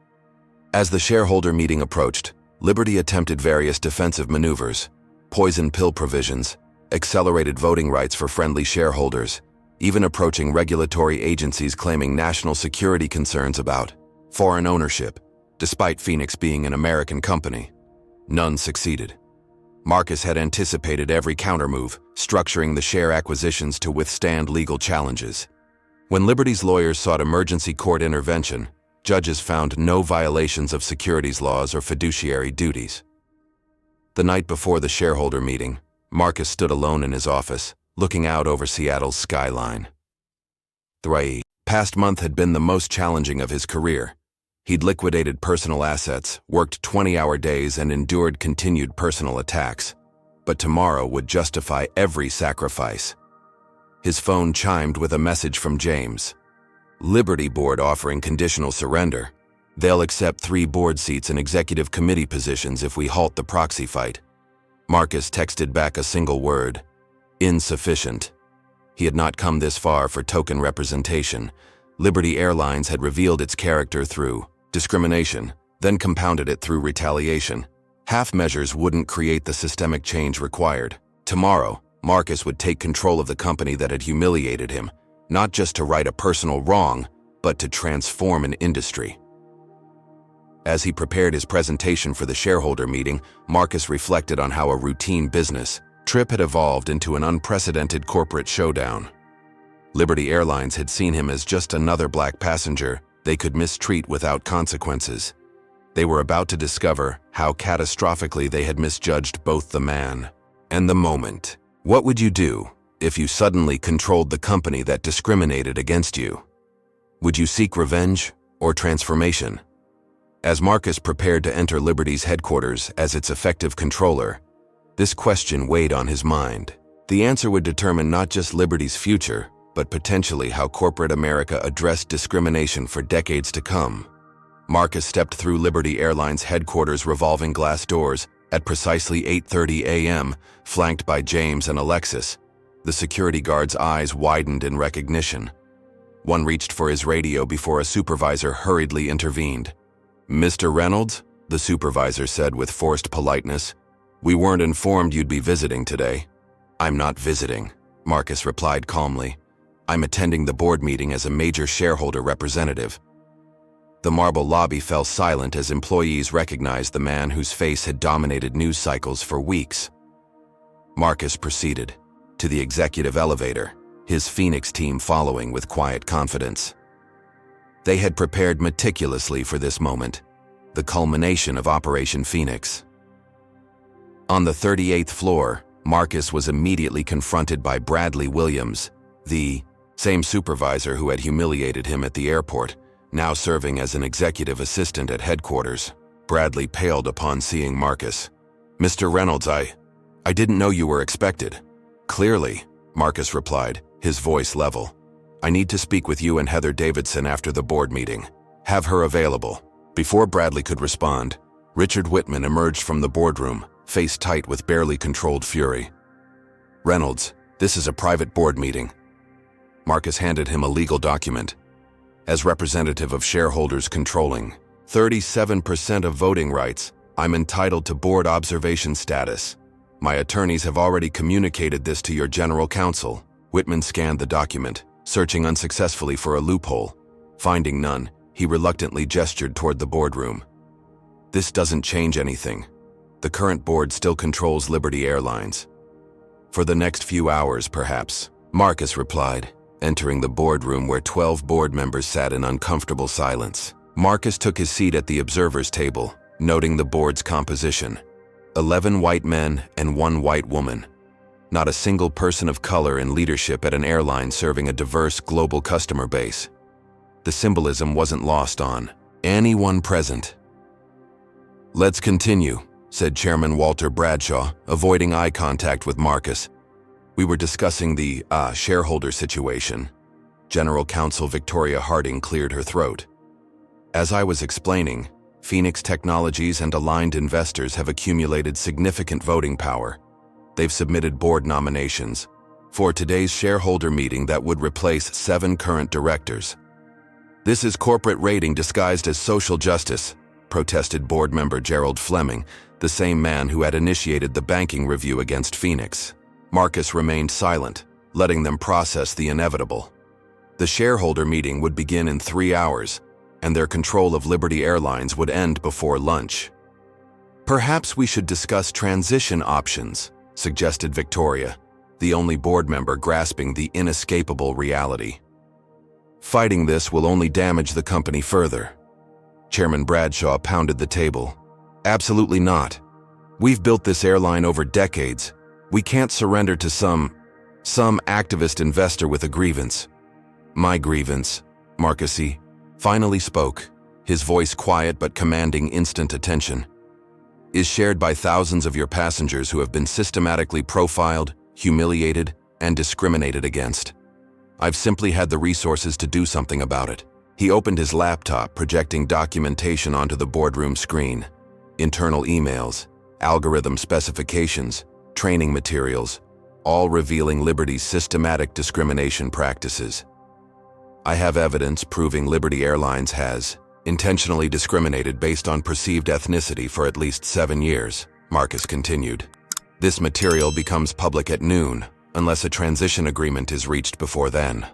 As the shareholder meeting approached, Liberty attempted various defensive maneuvers: poison pill provisions, accelerated voting rights for friendly shareholders, even approaching regulatory agencies claiming national security concerns about foreign ownership, despite Phoenix being an American company. None succeeded. Marcus had anticipated every countermove, structuring the share acquisitions to withstand legal challenges. When Liberty's lawyers sought emergency court intervention, judges found no violations of securities laws or fiduciary duties. The night before the shareholder meeting, Marcus stood alone in his office, looking out over Seattle's skyline. The past month had been the most challenging of his career. He'd liquidated personal assets, worked 20-hour days, and endured continued personal attacks. But tomorrow would justify every sacrifice. His phone chimed with a message from James. Liberty Board offering conditional surrender. They'll accept 3 board seats and executive committee positions if we halt the proxy fight. Marcus texted back a single word. Insufficient. He had not come this far for token representation. Liberty Airlines had revealed its character through discrimination, then compounded it through retaliation. Half measures wouldn't create the systemic change required. Tomorrow, Marcus would take control of the company that had humiliated him, not just to right a personal wrong, but to transform an industry. As he prepared his presentation for the shareholder meeting, Marcus reflected on how a routine business trip had evolved into an unprecedented corporate showdown. Liberty Airlines had seen him as just another black passenger they could mistreat without consequences. They were about to discover how catastrophically they had misjudged both the man and the moment. What would you do if you suddenly controlled the company that discriminated against you? Would you seek revenge or transformation? As Marcus prepared to enter Liberty's headquarters as its effective controller, this question weighed on his mind. The answer would determine not just Liberty's future, but potentially how corporate America addressed discrimination for decades to come. Marcus stepped through Liberty Airlines headquarters' revolving glass doors at precisely 8:30 a.m., flanked by James and Alexis. The security guard's eyes widened in recognition. One reached for his radio before a supervisor hurriedly intervened. "Mr. Reynolds," the supervisor said with forced politeness, "we weren't informed you'd be visiting today." "I'm not visiting," Marcus replied calmly. "I'm attending the board meeting as a major shareholder representative." The marble lobby fell silent as employees recognized the man whose face had dominated news cycles for weeks. Marcus proceeded to the executive elevator, his Phoenix team following with quiet confidence. They had prepared meticulously for this moment, the culmination of Operation Phoenix. On the 38th floor, Marcus was immediately confronted by Bradley Williams, the same supervisor who had humiliated him at the airport, now serving as an executive assistant at headquarters. Bradley paled upon seeing Marcus. "Mr. Reynolds, I didn't know you were expected." "Clearly," Marcus replied, his voice level. "I need to speak with you and Heather Davidson after the board meeting. Have her available." Before Bradley could respond, Richard Whitman emerged from the boardroom, face tight with barely controlled fury. "Reynolds, this is a private board meeting." Marcus handed him a legal document. "As representative of shareholders controlling 37% of voting rights, I'm entitled to board observation status. My attorneys have already communicated this to your general counsel." Whitman scanned the document, searching unsuccessfully for a loophole. Finding none, he reluctantly gestured toward the boardroom. "This doesn't change anything. The current board still controls Liberty Airlines." "For the next few hours, perhaps," Marcus replied, entering the boardroom where 12 board members sat in uncomfortable silence. Marcus took his seat at the observers' table, noting the board's composition. 11 white men and 1 white woman. Not a single person of color in leadership at an airline serving a diverse global customer base. The symbolism wasn't lost on anyone present. "Let's continue," said Chairman Walter Bradshaw, avoiding eye contact with Marcus. "We were discussing the shareholder situation." General Counsel Victoria Harding cleared her throat. "As I was explaining, Phoenix Technologies and aligned investors have accumulated significant voting power. They've submitted board nominations for today's shareholder meeting that would replace 7 current directors. This is corporate raiding disguised as social justice," protested board member Gerald Fleming, the same man who had initiated the banking review against Phoenix. Marcus remained silent, letting them process the inevitable. The shareholder meeting would begin in 3 hours, and their control of Liberty Airlines would end before lunch. "Perhaps we should discuss transition options," suggested Victoria, the only board member grasping the inescapable reality. "Fighting this will only damage the company further." Chairman Bradshaw pounded the table. "Absolutely not. We've built this airline over decades. We can't surrender to some activist investor with a grievance." "My grievance," Marcus finally spoke, his voice quiet but commanding instant attention, "is shared by thousands of your passengers who have been systematically profiled, humiliated, and discriminated against. I've simply had the resources to do something about it." He opened his laptop, projecting documentation onto the boardroom screen. Internal emails, algorithm specifications, training materials, all revealing Liberty's systematic discrimination practices. "I have evidence proving Liberty Airlines has intentionally discriminated based on perceived ethnicity for at least 7 years, Marcus continued. "This material becomes public at noon, unless a transition agreement is reached before then."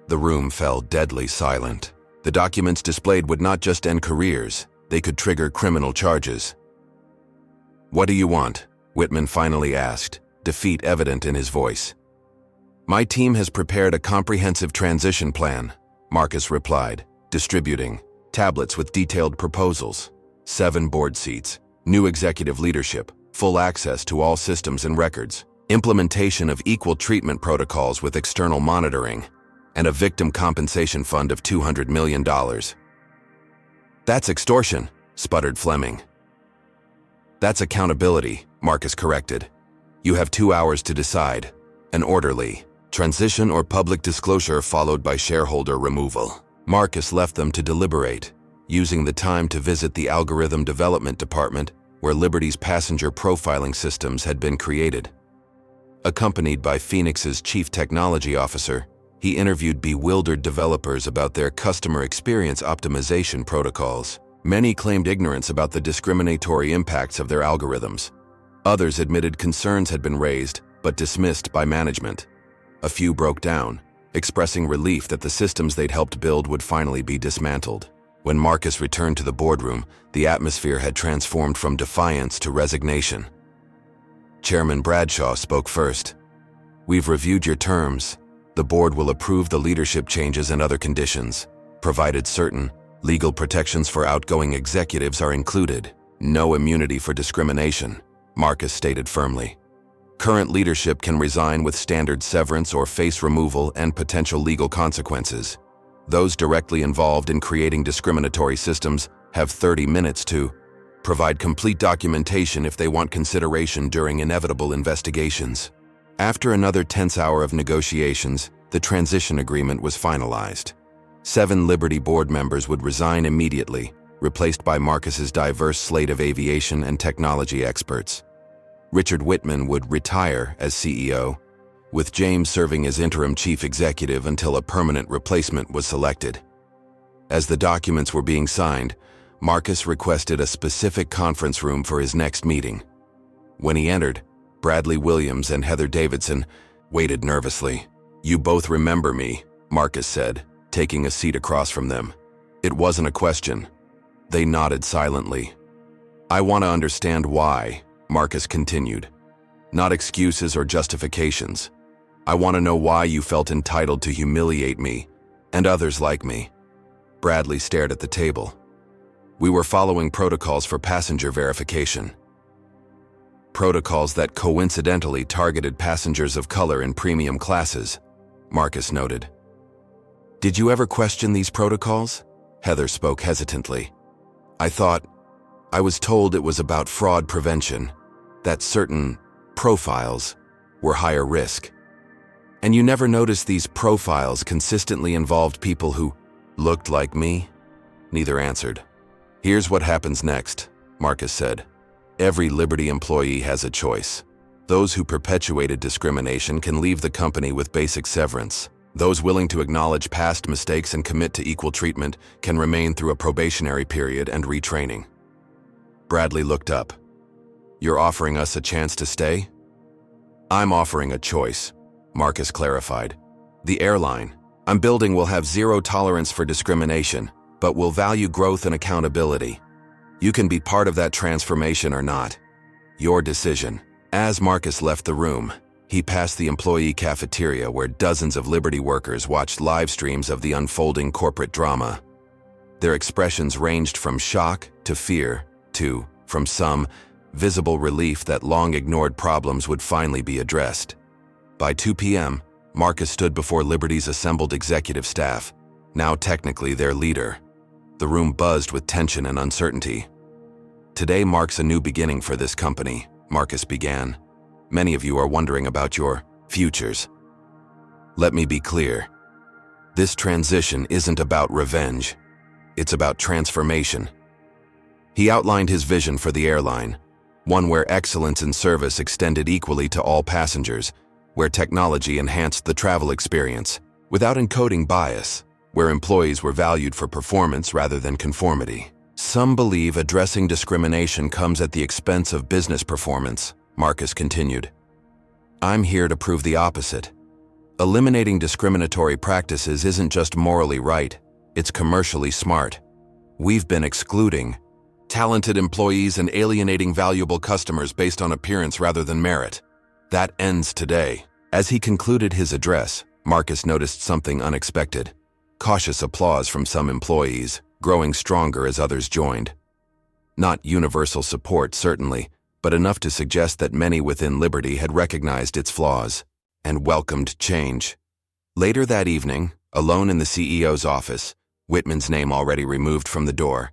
The room fell deadly silent. The documents displayed would not just end careers, they could trigger criminal charges. "What do you want?" Whitman finally asked, defeat evident in his voice. "My team has prepared a comprehensive transition plan," Marcus replied, distributing tablets with detailed proposals, 7 board seats, new executive leadership, full access to all systems and records, implementation of equal treatment protocols with external monitoring, and a victim compensation fund of $200 million. "That's extortion," sputtered Fleming. "That's accountability," Marcus corrected. "You have 2 hours to decide. An orderly transition or public disclosure followed by shareholder removal." Marcus left them to deliberate, using the time to visit the algorithm development department where Liberty's passenger profiling systems had been created. Accompanied by Phoenix's chief technology officer, he interviewed bewildered developers about their customer experience optimization protocols. Many claimed ignorance about the discriminatory impacts of their algorithms. Others admitted concerns had been raised, but dismissed by management. A few broke down, expressing relief that the systems they'd helped build would finally be dismantled. When Marcus returned to the boardroom, the atmosphere had transformed from defiance to resignation. Chairman Bradshaw spoke first. "We've reviewed your terms. The board will approve the leadership changes and other conditions, provided certain legal protections for outgoing executives are included. No immunity for discrimination," Marcus stated firmly. "Current leadership can resign with standard severance or face removal and potential legal consequences. Those directly involved in creating discriminatory systems have 30 minutes to provide complete documentation if they want consideration during inevitable investigations." After another tense hour of negotiations, the transition agreement was finalized. 7 Liberty board members would resign immediately, replaced by Marcus's diverse slate of aviation and technology experts. Richard Whitman would retire as CEO, with James serving as interim chief executive until a permanent replacement was selected. As the documents were being signed, Marcus requested a specific conference room for his next meeting. When he entered, Bradley Williams and Heather Davidson waited nervously. "You both remember me," Marcus said, taking a seat across from them. It wasn't a question. They nodded silently. "I want to understand why," Marcus continued. "Not excuses or justifications. I want to know why you felt entitled to humiliate me and others like me." Bradley stared at the table. "We were following protocols for passenger verification. Protocols that coincidentally targeted passengers of color in premium classes," Marcus noted. "Did you ever question these protocols?" Heather spoke hesitantly. I was told it was about fraud prevention, that certain profiles were higher risk. And you never noticed these profiles consistently involved people who looked like me?" Neither answered. "Here's what happens next," Marcus said. "Every Liberty employee has a choice. Those who perpetuated discrimination can leave the company with basic severance. Those willing to acknowledge past mistakes and commit to equal treatment can remain through a probationary period and retraining." Bradley looked up. "You're offering us a chance to stay?" "I'm offering a choice," Marcus clarified. "The airline I'm building will have zero tolerance for discrimination, but will value growth and accountability. You can be part of that transformation or not. Your decision." As Marcus left the room, he passed the employee cafeteria where dozens of Liberty workers watched live streams of the unfolding corporate drama. Their expressions ranged from shock to fear to, from some, visible relief that long-ignored problems would finally be addressed. By 2 p.m., Marcus stood before Liberty's assembled executive staff, now technically their leader. The room buzzed with tension and uncertainty. "Today marks a new beginning for this company," Marcus began. "Many of you are wondering about your futures. Let me be clear. This transition isn't about revenge. It's about transformation." He outlined his vision for the airline, one where excellence in service extended equally to all passengers, where technology enhanced the travel experience without encoding bias, where employees were valued for performance rather than conformity. "Some believe addressing discrimination comes at the expense of business performance," Marcus continued. "I'm here to prove the opposite. Eliminating discriminatory practices isn't just morally right, it's commercially smart. We've been excluding talented employees and alienating valuable customers based on appearance rather than merit. That ends today." As he concluded his address, Marcus noticed something unexpected. Cautious applause from some employees, growing stronger as others joined. Not universal support, certainly, but enough to suggest that many within Liberty had recognized its flaws and welcomed change. Later that evening, alone in the CEO's office, Whitman's name already removed from the door,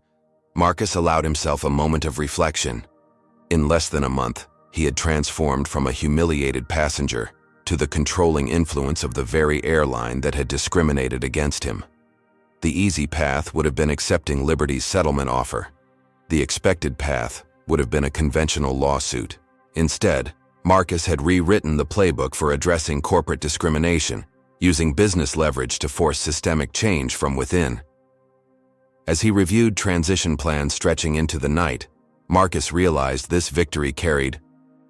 Marcus allowed himself a moment of reflection. In less than a month, he had transformed from a humiliated passenger to the controlling influence of the very airline that had discriminated against him. The easy path would have been accepting Liberty's settlement offer. The expected path would have been a conventional lawsuit. Instead, Marcus had rewritten the playbook for addressing corporate discrimination, using business leverage to force systemic change from within. As he reviewed transition plans stretching into the night, Marcus realized this victory carried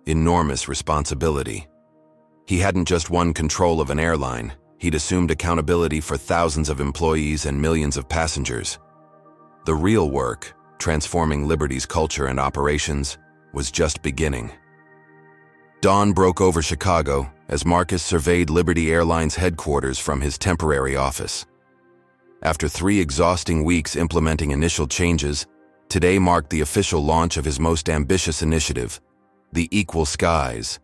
enormous responsibility. He hadn't just won control of an airline, he'd assumed accountability for thousands of employees and millions of passengers. The real work, transforming Liberty's culture and operations, was just beginning. Dawn broke over Chicago as Marcus surveyed Liberty Airlines headquarters from his temporary office. After 3 exhausting weeks implementing initial changes, today marked the official launch of his most ambitious initiative, the Equal Skies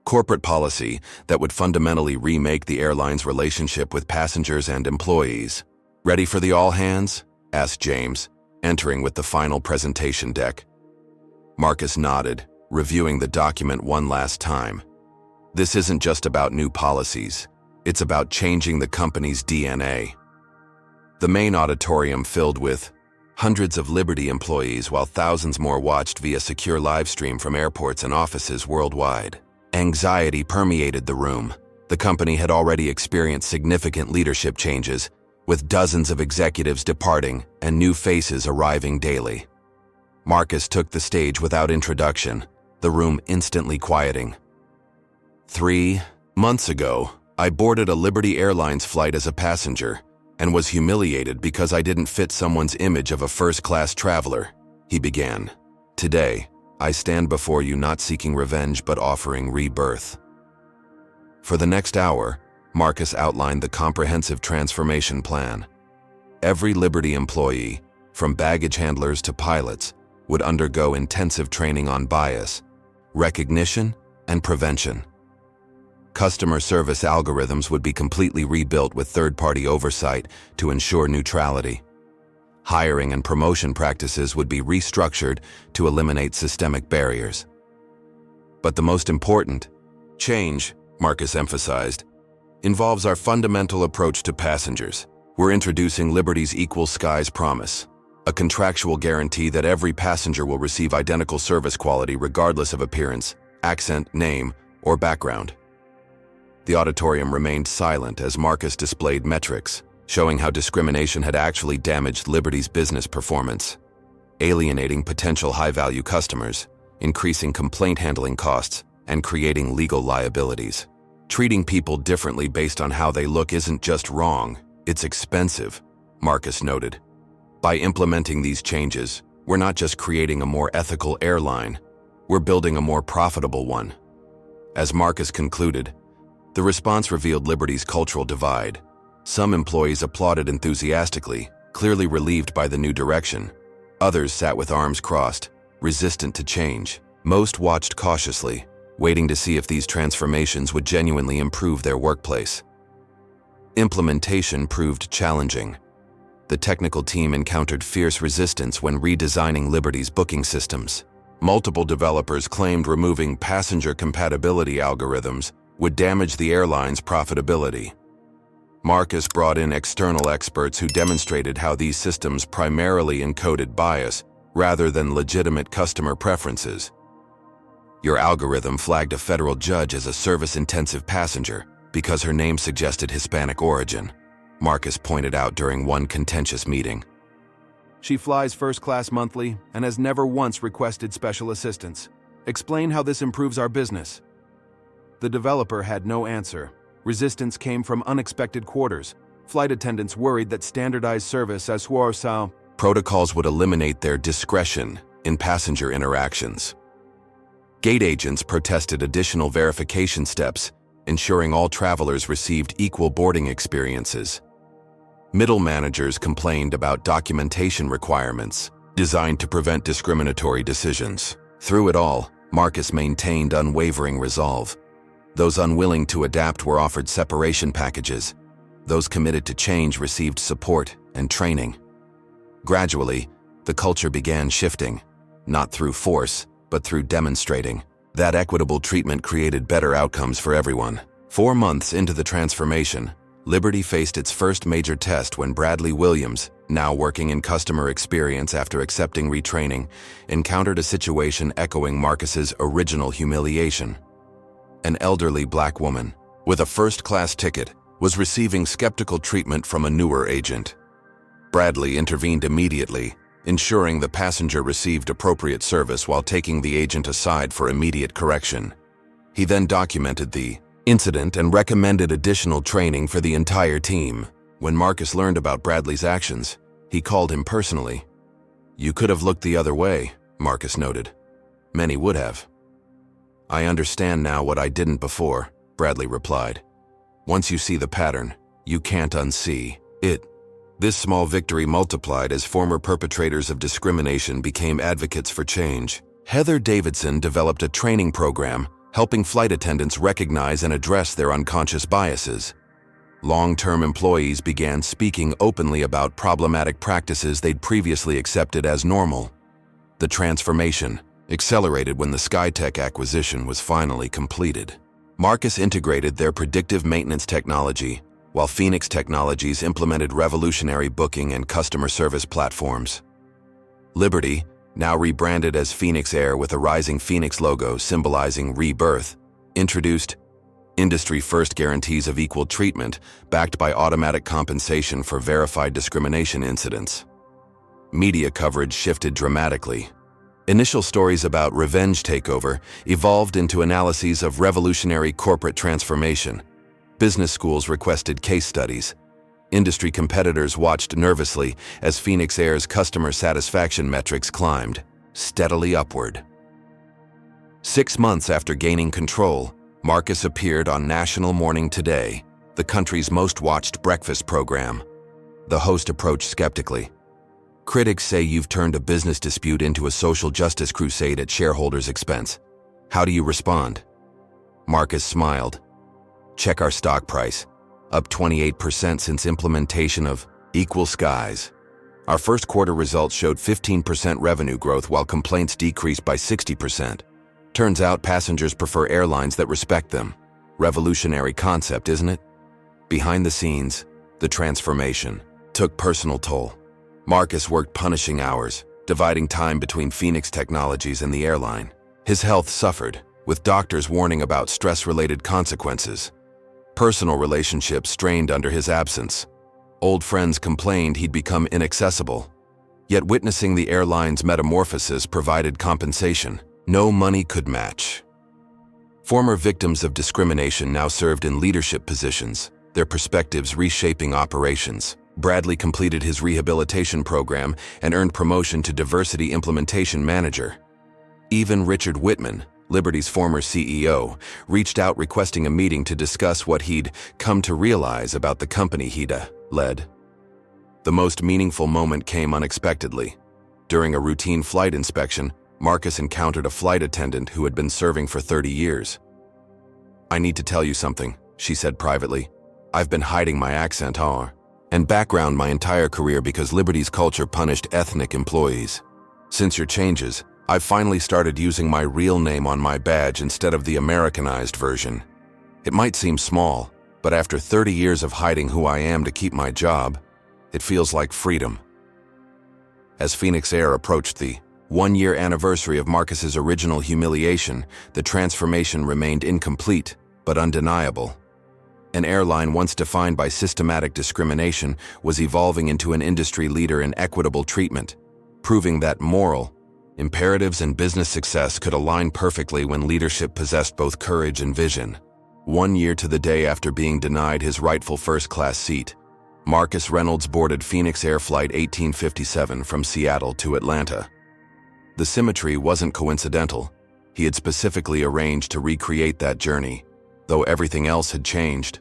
corporate policy that would fundamentally remake the airline's relationship with passengers and employees. "Ready for the all-hands?" asked James, entering with the final presentation deck. Marcus nodded, reviewing the document one last time. This isn't just about new policies. It's about changing the company's DNA. The main auditorium filled with hundreds of Liberty employees while thousands more watched via secure live stream from airports and offices worldwide. Anxiety permeated the room. The company had already experienced significant leadership changes, with dozens of executives departing and new faces arriving daily. Marcus took the stage without introduction, the room instantly quieting. 3 months ago, I boarded a Liberty Airlines flight as a passenger and was humiliated because I didn't fit someone's image of a first-class traveler, he began. Today, I stand before you not seeking revenge but offering rebirth. For the next hour, Marcus outlined the comprehensive transformation plan. Every Liberty employee, from baggage handlers to pilots, would undergo intensive training on bias, recognition, and prevention. Customer service algorithms would be completely rebuilt with third-party oversight to ensure neutrality. Hiring and promotion practices would be restructured to eliminate systemic barriers. But the most important change, Marcus emphasized, involves our fundamental approach to passengers. We're introducing Liberty's Equal Skies Promise, a contractual guarantee that every passenger will receive identical service quality regardless of appearance, accent, name, or background. The auditorium remained silent as Marcus displayed metrics, showing how discrimination had actually damaged Liberty's business performance, alienating potential high-value customers, increasing complaint handling costs, and creating legal liabilities. Treating people differently based on how they look isn't just wrong, it's expensive, Marcus noted. By implementing these changes, we're not just creating a more ethical airline, we're building a more profitable one. As Marcus concluded, the response revealed Liberty's cultural divide. Some employees applauded enthusiastically, clearly relieved by the new direction. Others sat with arms crossed, resistant to change. Most watched cautiously, waiting to see if these transformations would genuinely improve their workplace. Implementation proved challenging. the technical team encountered fierce resistance when redesigning Liberty's booking systems. Multiple developers claimed removing passenger compatibility algorithms would damage the airline's profitability. Marcus brought in external experts who demonstrated how these systems primarily encoded bias rather than legitimate customer preferences. Your algorithm flagged a federal judge as a service-intensive passenger because her name suggested Hispanic origin, Marcus pointed out during one contentious meeting. She flies first class monthly and has never once requested special assistance. Explain how this improves our business. The developer had no answer. Resistance came from unexpected quarters. Flight attendants worried that standardized service as Warsaw protocols would eliminate their discretion in passenger interactions. Gate agents protested additional verification steps, ensuring all travelers received equal boarding experiences. Middle managers complained about documentation requirements designed to prevent discriminatory decisions. Through it all, Marcus maintained unwavering resolve. Those unwilling to adapt were offered separation packages. Those committed to change received support and training. Gradually, the culture began shifting, not through force, but through demonstrating. That equitable treatment created better outcomes for everyone. 4 months into the transformation, Liberty faced its first major test when Bradley Williams, now working in customer experience after accepting retraining, encountered a situation echoing Marcus's original humiliation. An elderly black woman, with a first-class ticket, was receiving skeptical treatment from a newer agent. Bradley intervened immediately, ensuring the passenger received appropriate service while taking the agent aside for immediate correction. He then documented the incident and recommended additional training for the entire team. When Marcus learned about Bradley's actions, he called him personally. "You could have looked the other way," Marcus noted. "Many would have." "I understand now what I didn't before," Bradley replied. "Once you see the pattern, you can't unsee it." This small victory multiplied as former perpetrators of discrimination became advocates for change. Heather Davidson developed a training program helping flight attendants recognize and address their unconscious biases. Long-term employees began speaking openly about problematic practices they'd previously accepted as normal. The transformation accelerated when the SkyTech acquisition was finally completed. Marcus integrated their predictive maintenance technology, while Phoenix Technologies implemented revolutionary booking and customer service platforms. Liberty, now rebranded as Phoenix Air with a rising Phoenix logo symbolizing rebirth, introduced industry-first guarantees of equal treatment backed by automatic compensation for verified discrimination incidents. Media coverage shifted dramatically. Initial stories about revenge takeover evolved into analyses of revolutionary corporate transformation. Business schools requested case studies. Industry competitors watched nervously as Phoenix Air's customer satisfaction metrics climbed steadily upward. 6 months after gaining control, Marcus appeared on National Morning Today, the country's most watched breakfast program. The host approached skeptically. "Critics say you've turned a business dispute into a social justice crusade at shareholders' expense. How do you respond?" Marcus smiled. "Check our stock price. Up 28% since implementation of Equal Skies. Our first quarter results showed 15% revenue growth while complaints decreased by 60%. Turns out passengers prefer airlines that respect them. Revolutionary concept, isn't it?" Behind the scenes, the transformation took personal toll. Marcus worked punishing hours, dividing time between Phoenix Technologies and the airline. His health suffered, with doctors warning about stress-related consequences. Personal relationships strained under his absence. Old friends complained he'd become inaccessible. Yet witnessing the airline's metamorphosis provided compensation no money could match. Former victims of discrimination now served in leadership positions, their perspectives reshaping operations. Bradley completed his rehabilitation program and earned promotion to Diversity Implementation Manager. Even Richard Whitman, Liberty's former CEO, reached out requesting a meeting to discuss what he'd come to realize about the company he'd led. The most meaningful moment came unexpectedly. During a routine flight inspection, Marcus encountered a flight attendant who had been serving for 30 years. "I need to tell you something," she said privately. "I've been hiding my accent, And background my entire career because Liberty's culture punished ethnic employees. Since your changes, I've finally started using my real name on my badge instead of the Americanized version. It might seem small, but after 30 years of hiding who I am to keep my job, it feels like freedom. As Phoenix Air approached the one-year anniversary of Marcus's original humiliation, the transformation remained incomplete, but undeniable. An airline once defined by systematic discrimination was evolving into an industry leader in equitable treatment, proving that moral imperatives and business success could align perfectly when leadership possessed both courage and vision. 1 year to the day after being denied his rightful first-class seat, Marcus Reynolds boarded Phoenix Air Flight 1857 from Seattle to Atlanta. The symmetry wasn't coincidental. He had specifically arranged to recreate that journey, though everything else had changed.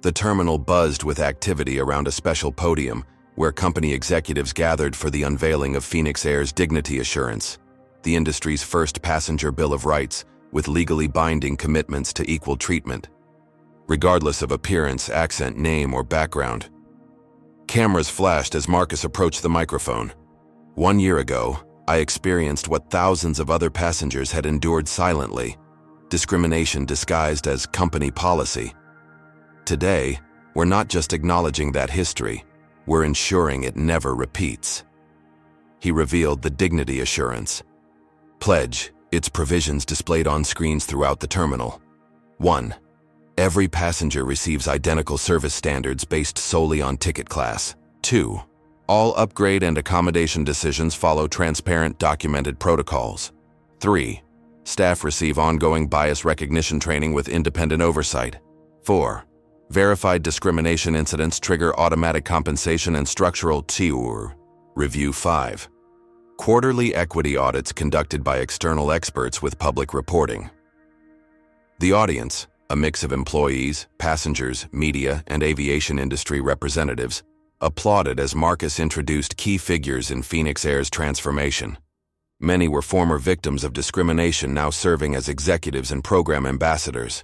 The terminal buzzed with activity around a special podium where company executives gathered for the unveiling of Phoenix Air's Dignity Assurance, the industry's first passenger bill of rights with legally binding commitments to equal treatment, regardless of appearance, accent, name, or background. Cameras flashed as Marcus approached the microphone. 1 year ago, I experienced what thousands of other passengers had endured silently, discrimination disguised as company policy. Today, we're not just acknowledging that history, we're ensuring it never repeats. He revealed the Dignity Assurance Pledge, its provisions displayed on screens throughout the terminal. 1. Every passenger receives identical service standards based solely on ticket class. 2. All upgrade and accommodation decisions follow transparent documented protocols. 3. Staff receive ongoing bias recognition training with independent oversight. 4. Verified discrimination incidents trigger automatic compensation and structural takeover review. 5. Quarterly equity audits conducted by external experts with public reporting. The audience, a mix of employees, passengers, media, and aviation industry representatives, applauded as Marcus introduced key figures in Phoenix Air's transformation. Many were former victims of discrimination now serving as executives and program ambassadors.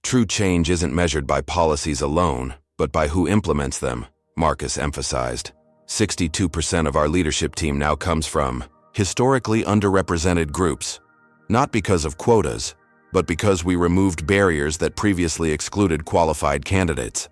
True change isn't measured by policies alone, but by who implements them, Marcus emphasized. 62% of our leadership team now comes from historically underrepresented groups, not because of quotas, but because we removed barriers that previously excluded qualified candidates.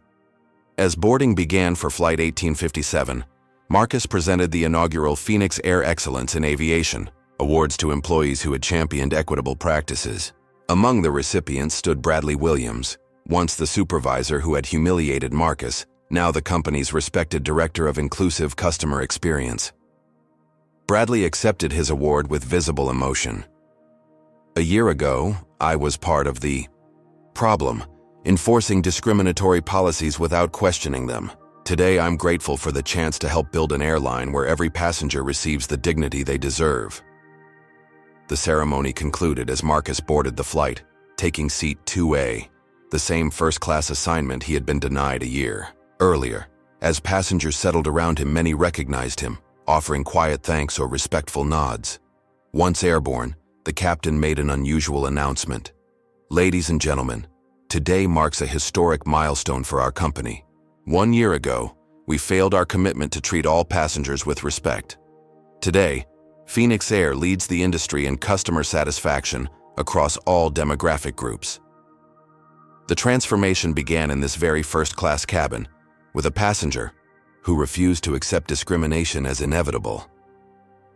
As boarding began for Flight 1857, Marcus presented the inaugural Phoenix Air Excellence in Aviation awards to employees who had championed equitable practices. Among the recipients stood Bradley Williams, once the supervisor who had humiliated Marcus, now the company's respected director of inclusive customer experience. Bradley accepted his award with visible emotion. A year ago, I was part of the problem, enforcing discriminatory policies without questioning them. Today, I'm grateful for the chance to help build an airline where every passenger receives the dignity they deserve. The ceremony concluded as Marcus boarded the flight, taking seat 2A, the same first-class assignment he had been denied a year earlier. As passengers settled around him, many recognized him, offering quiet thanks or respectful nods. Once airborne, the captain made an unusual announcement. Ladies and gentlemen, today marks a historic milestone for our company. 1 year ago, we failed our commitment to treat all passengers with respect. Today, Phoenix Air leads the industry in customer satisfaction across all demographic groups. The transformation began in this very first-class cabin, with a passenger who refused to accept discrimination as inevitable.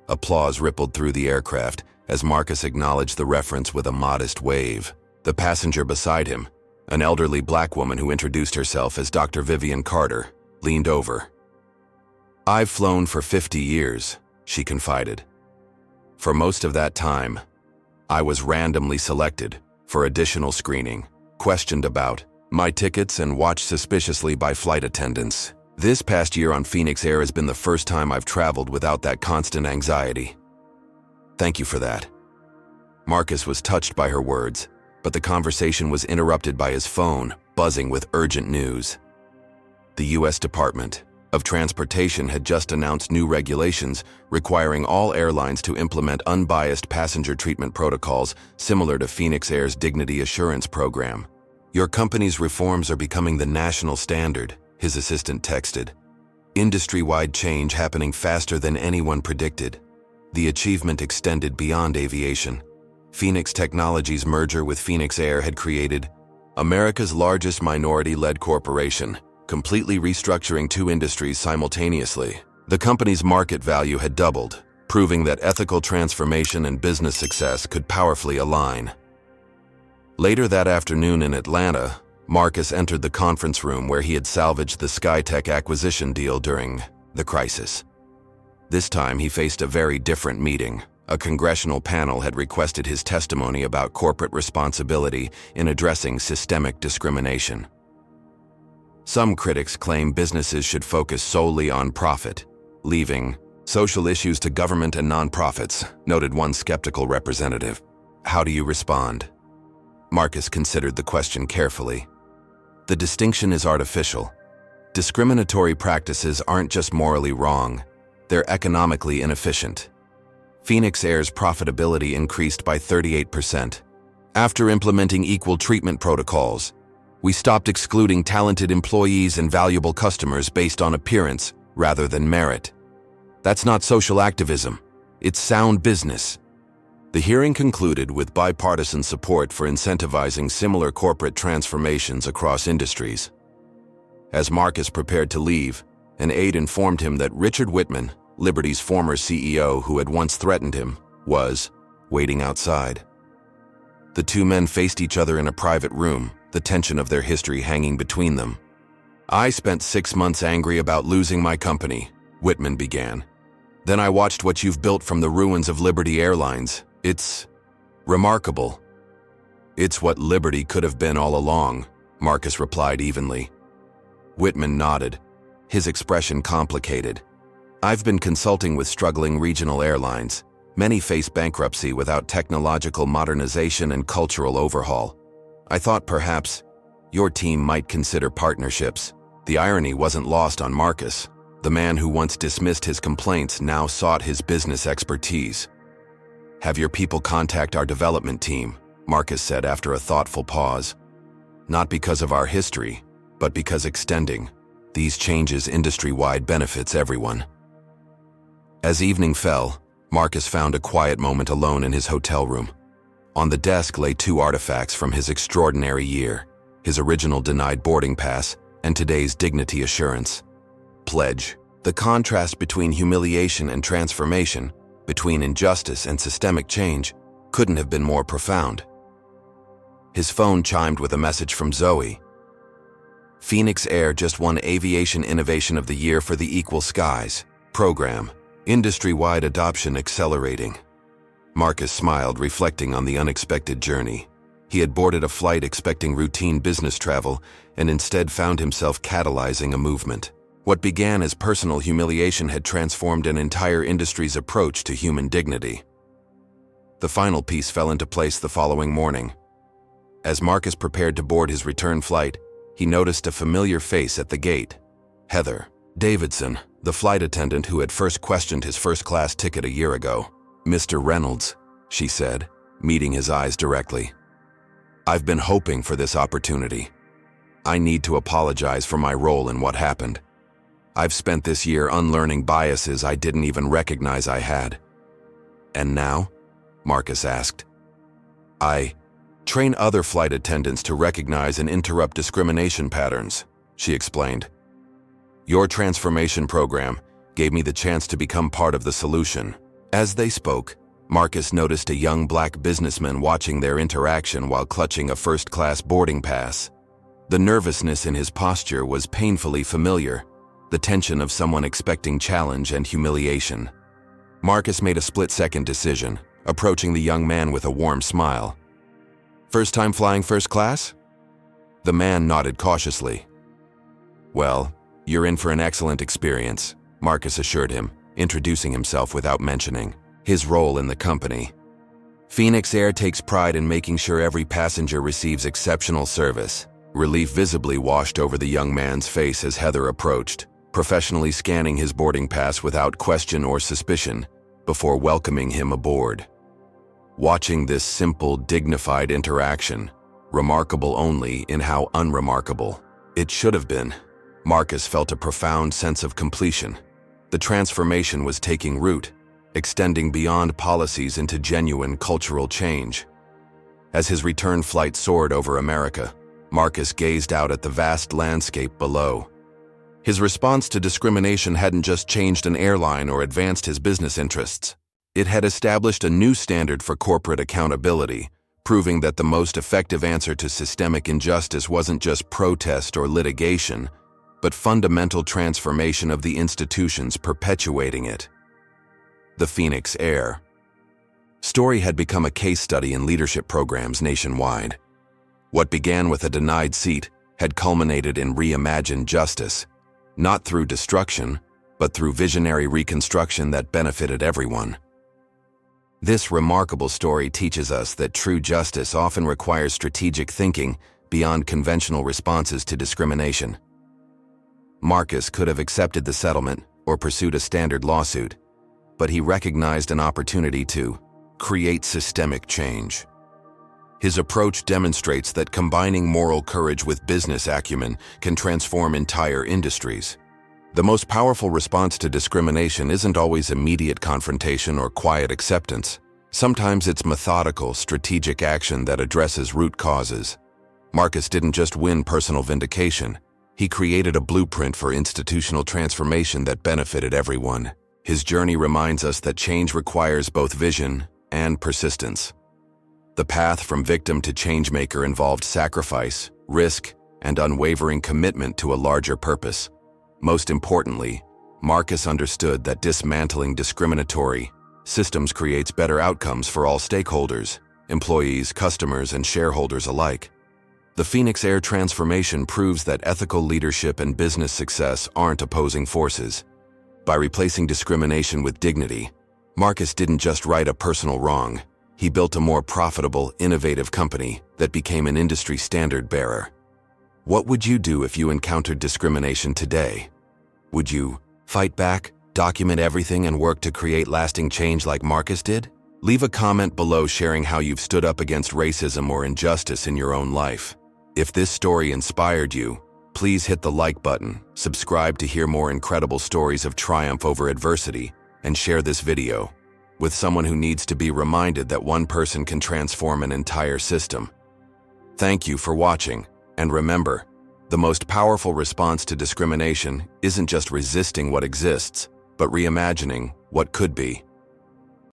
Applause rippled through the aircraft as Marcus acknowledged the reference with a modest wave. The passenger beside him, an elderly black woman who introduced herself as Dr. Vivian Carter, leaned over. "I've flown for 50 years, she confided. For most of that time, I was randomly selected for additional screening, questioned about my tickets, and watched suspiciously by flight attendants. This past year on Phoenix Air has been the first time I've traveled without that constant anxiety. Thank you for that." Marcus was touched by her words, but the conversation was interrupted by his phone, buzzing with urgent news. The U.S. Department of Transportation had just announced new regulations requiring all airlines to implement unbiased passenger treatment protocols similar to Phoenix Air's Dignity Assurance program. "Your company's reforms are becoming the national standard," his assistant texted. Industry-wide change happening faster than anyone predicted. The achievement extended beyond aviation. Phoenix Technologies' merger with Phoenix Air had created America's largest minority-led corporation, completely restructuring two industries simultaneously. The company's market value had doubled, proving that ethical transformation and business success could powerfully align. Later that afternoon in Atlanta, Marcus entered the conference room where he had salvaged the SkyTech acquisition deal during the crisis. This time he faced a very different meeting. A congressional panel had requested his testimony about corporate responsibility in addressing systemic discrimination. Some critics claim businesses should focus solely on profit, leaving social issues to government and nonprofits, noted one skeptical representative. How do you respond? Marcus considered the question carefully. The distinction is artificial. Discriminatory practices aren't just morally wrong, they're economically inefficient. Phoenix Air's profitability increased by 38%. After implementing equal treatment protocols, we stopped excluding talented employees and valuable customers based on appearance rather than merit. That's not social activism, it's sound business. The hearing concluded with bipartisan support for incentivizing similar corporate transformations across industries. As Marcus prepared to leave, an aide informed him that Richard Whitman, Liberty's former CEO who had once threatened him, was waiting outside. The two men faced each other in a private room, the tension of their history hanging between them. I spent 6 months angry about losing my company, Whitman began. Then I watched what you've built from the ruins of Liberty Airlines. It's remarkable. It's what Liberty could have been all along, Marcus replied evenly. Whitman nodded, his expression complicated. I've been consulting with struggling regional airlines. Many face bankruptcy without technological modernization and cultural overhaul. I thought perhaps your team might consider partnerships. The irony wasn't lost on Marcus. The man who once dismissed his complaints now sought his business expertise. Have your people contact our development team, Marcus said after a thoughtful pause. Not because of our history, but because extending these changes industry-wide benefits everyone. As evening fell, Marcus found a quiet moment alone in his hotel room. On the desk lay 2 artifacts from his extraordinary year, his original denied boarding pass and today's dignity assurance. Pledge. The contrast between humiliation and transformation, between injustice and systemic change, couldn't have been more profound. His phone chimed with a message from Zoe. Phoenix Air just won Aviation Innovation of the Year for the Equal Skies program. Industry-wide adoption accelerating. Marcus smiled, reflecting on the unexpected journey. He had boarded a flight expecting routine business travel and instead found himself catalyzing a movement. What began as personal humiliation had transformed an entire industry's approach to human dignity. The final piece fell into place the following morning. As Marcus prepared to board his return flight, he noticed a familiar face at the gate. Heather Davidson, the flight attendant who had first questioned his first-class ticket a year ago. Mr. Reynolds, she said, meeting his eyes directly. I've been hoping for this opportunity. I need to apologize for my role in what happened. I've spent this year unlearning biases I didn't even recognize I had. And now? Marcus asked. I train other flight attendants to recognize and interrupt discrimination patterns, she explained. Your transformation program gave me the chance to become part of the solution. As they spoke, Marcus noticed a young black businessman watching their interaction while clutching a first-class boarding pass. The nervousness in his posture was painfully familiar, the tension of someone expecting challenge and humiliation. Marcus made a split-second decision, approaching the young man with a warm smile. First time flying first class? The man nodded cautiously. Well, you're in for an excellent experience, Marcus assured him, introducing himself without mentioning his role in the company. Phoenix Air takes pride in making sure every passenger receives exceptional service. Relief visibly washed over the young man's face as Heather approached, professionally scanning his boarding pass without question or suspicion before welcoming him aboard. Watching this simple, dignified interaction, remarkable only in how unremarkable it should have been, Marcus felt a profound sense of completion. The transformation was taking root, extending beyond policies into genuine cultural change. As his return flight soared over America, Marcus gazed out at the vast landscape below. His response to discrimination hadn't just changed an airline or advanced his business interests. It had established a new standard for corporate accountability, proving that the most effective answer to systemic injustice wasn't just protest or litigation, but fundamental transformation of the institutions perpetuating it. The Phoenix Air story had become a case study in leadership programs nationwide. What began with a denied seat had culminated in reimagined justice, not through destruction, but through visionary reconstruction that benefited everyone. This remarkable story teaches us that true justice often requires strategic thinking beyond conventional responses to discrimination. Marcus could have accepted the settlement or pursued a standard lawsuit, but he recognized an opportunity to create systemic change. His approach demonstrates that combining moral courage with business acumen can transform entire industries. The most powerful response to discrimination isn't always immediate confrontation or quiet acceptance. Sometimes it's methodical, strategic action that addresses root causes. Marcus didn't just win personal vindication. He created a blueprint for institutional transformation that benefited everyone. His journey reminds us that change requires both vision and persistence. The path from victim to changemaker involved sacrifice, risk, and unwavering commitment to a larger purpose. Most importantly, Marcus understood that dismantling discriminatory systems creates better outcomes for all stakeholders, employees, customers, and shareholders alike. The Phoenix Air transformation proves that ethical leadership and business success aren't opposing forces. By replacing discrimination with dignity, Marcus didn't just right a personal wrong. He built a more profitable, innovative company that became an industry standard bearer. What would you do if you encountered discrimination today? Would you fight back, document everything, and work to create lasting change like Marcus did? Leave a comment below sharing how you've stood up against racism or injustice in your own life. If this story inspired you, please hit the like button, subscribe to hear more incredible stories of triumph over adversity, and share this video with someone who needs to be reminded that one person can transform an entire system. Thank you for watching, and remember, the most powerful response to discrimination isn't just resisting what exists, but reimagining what could be.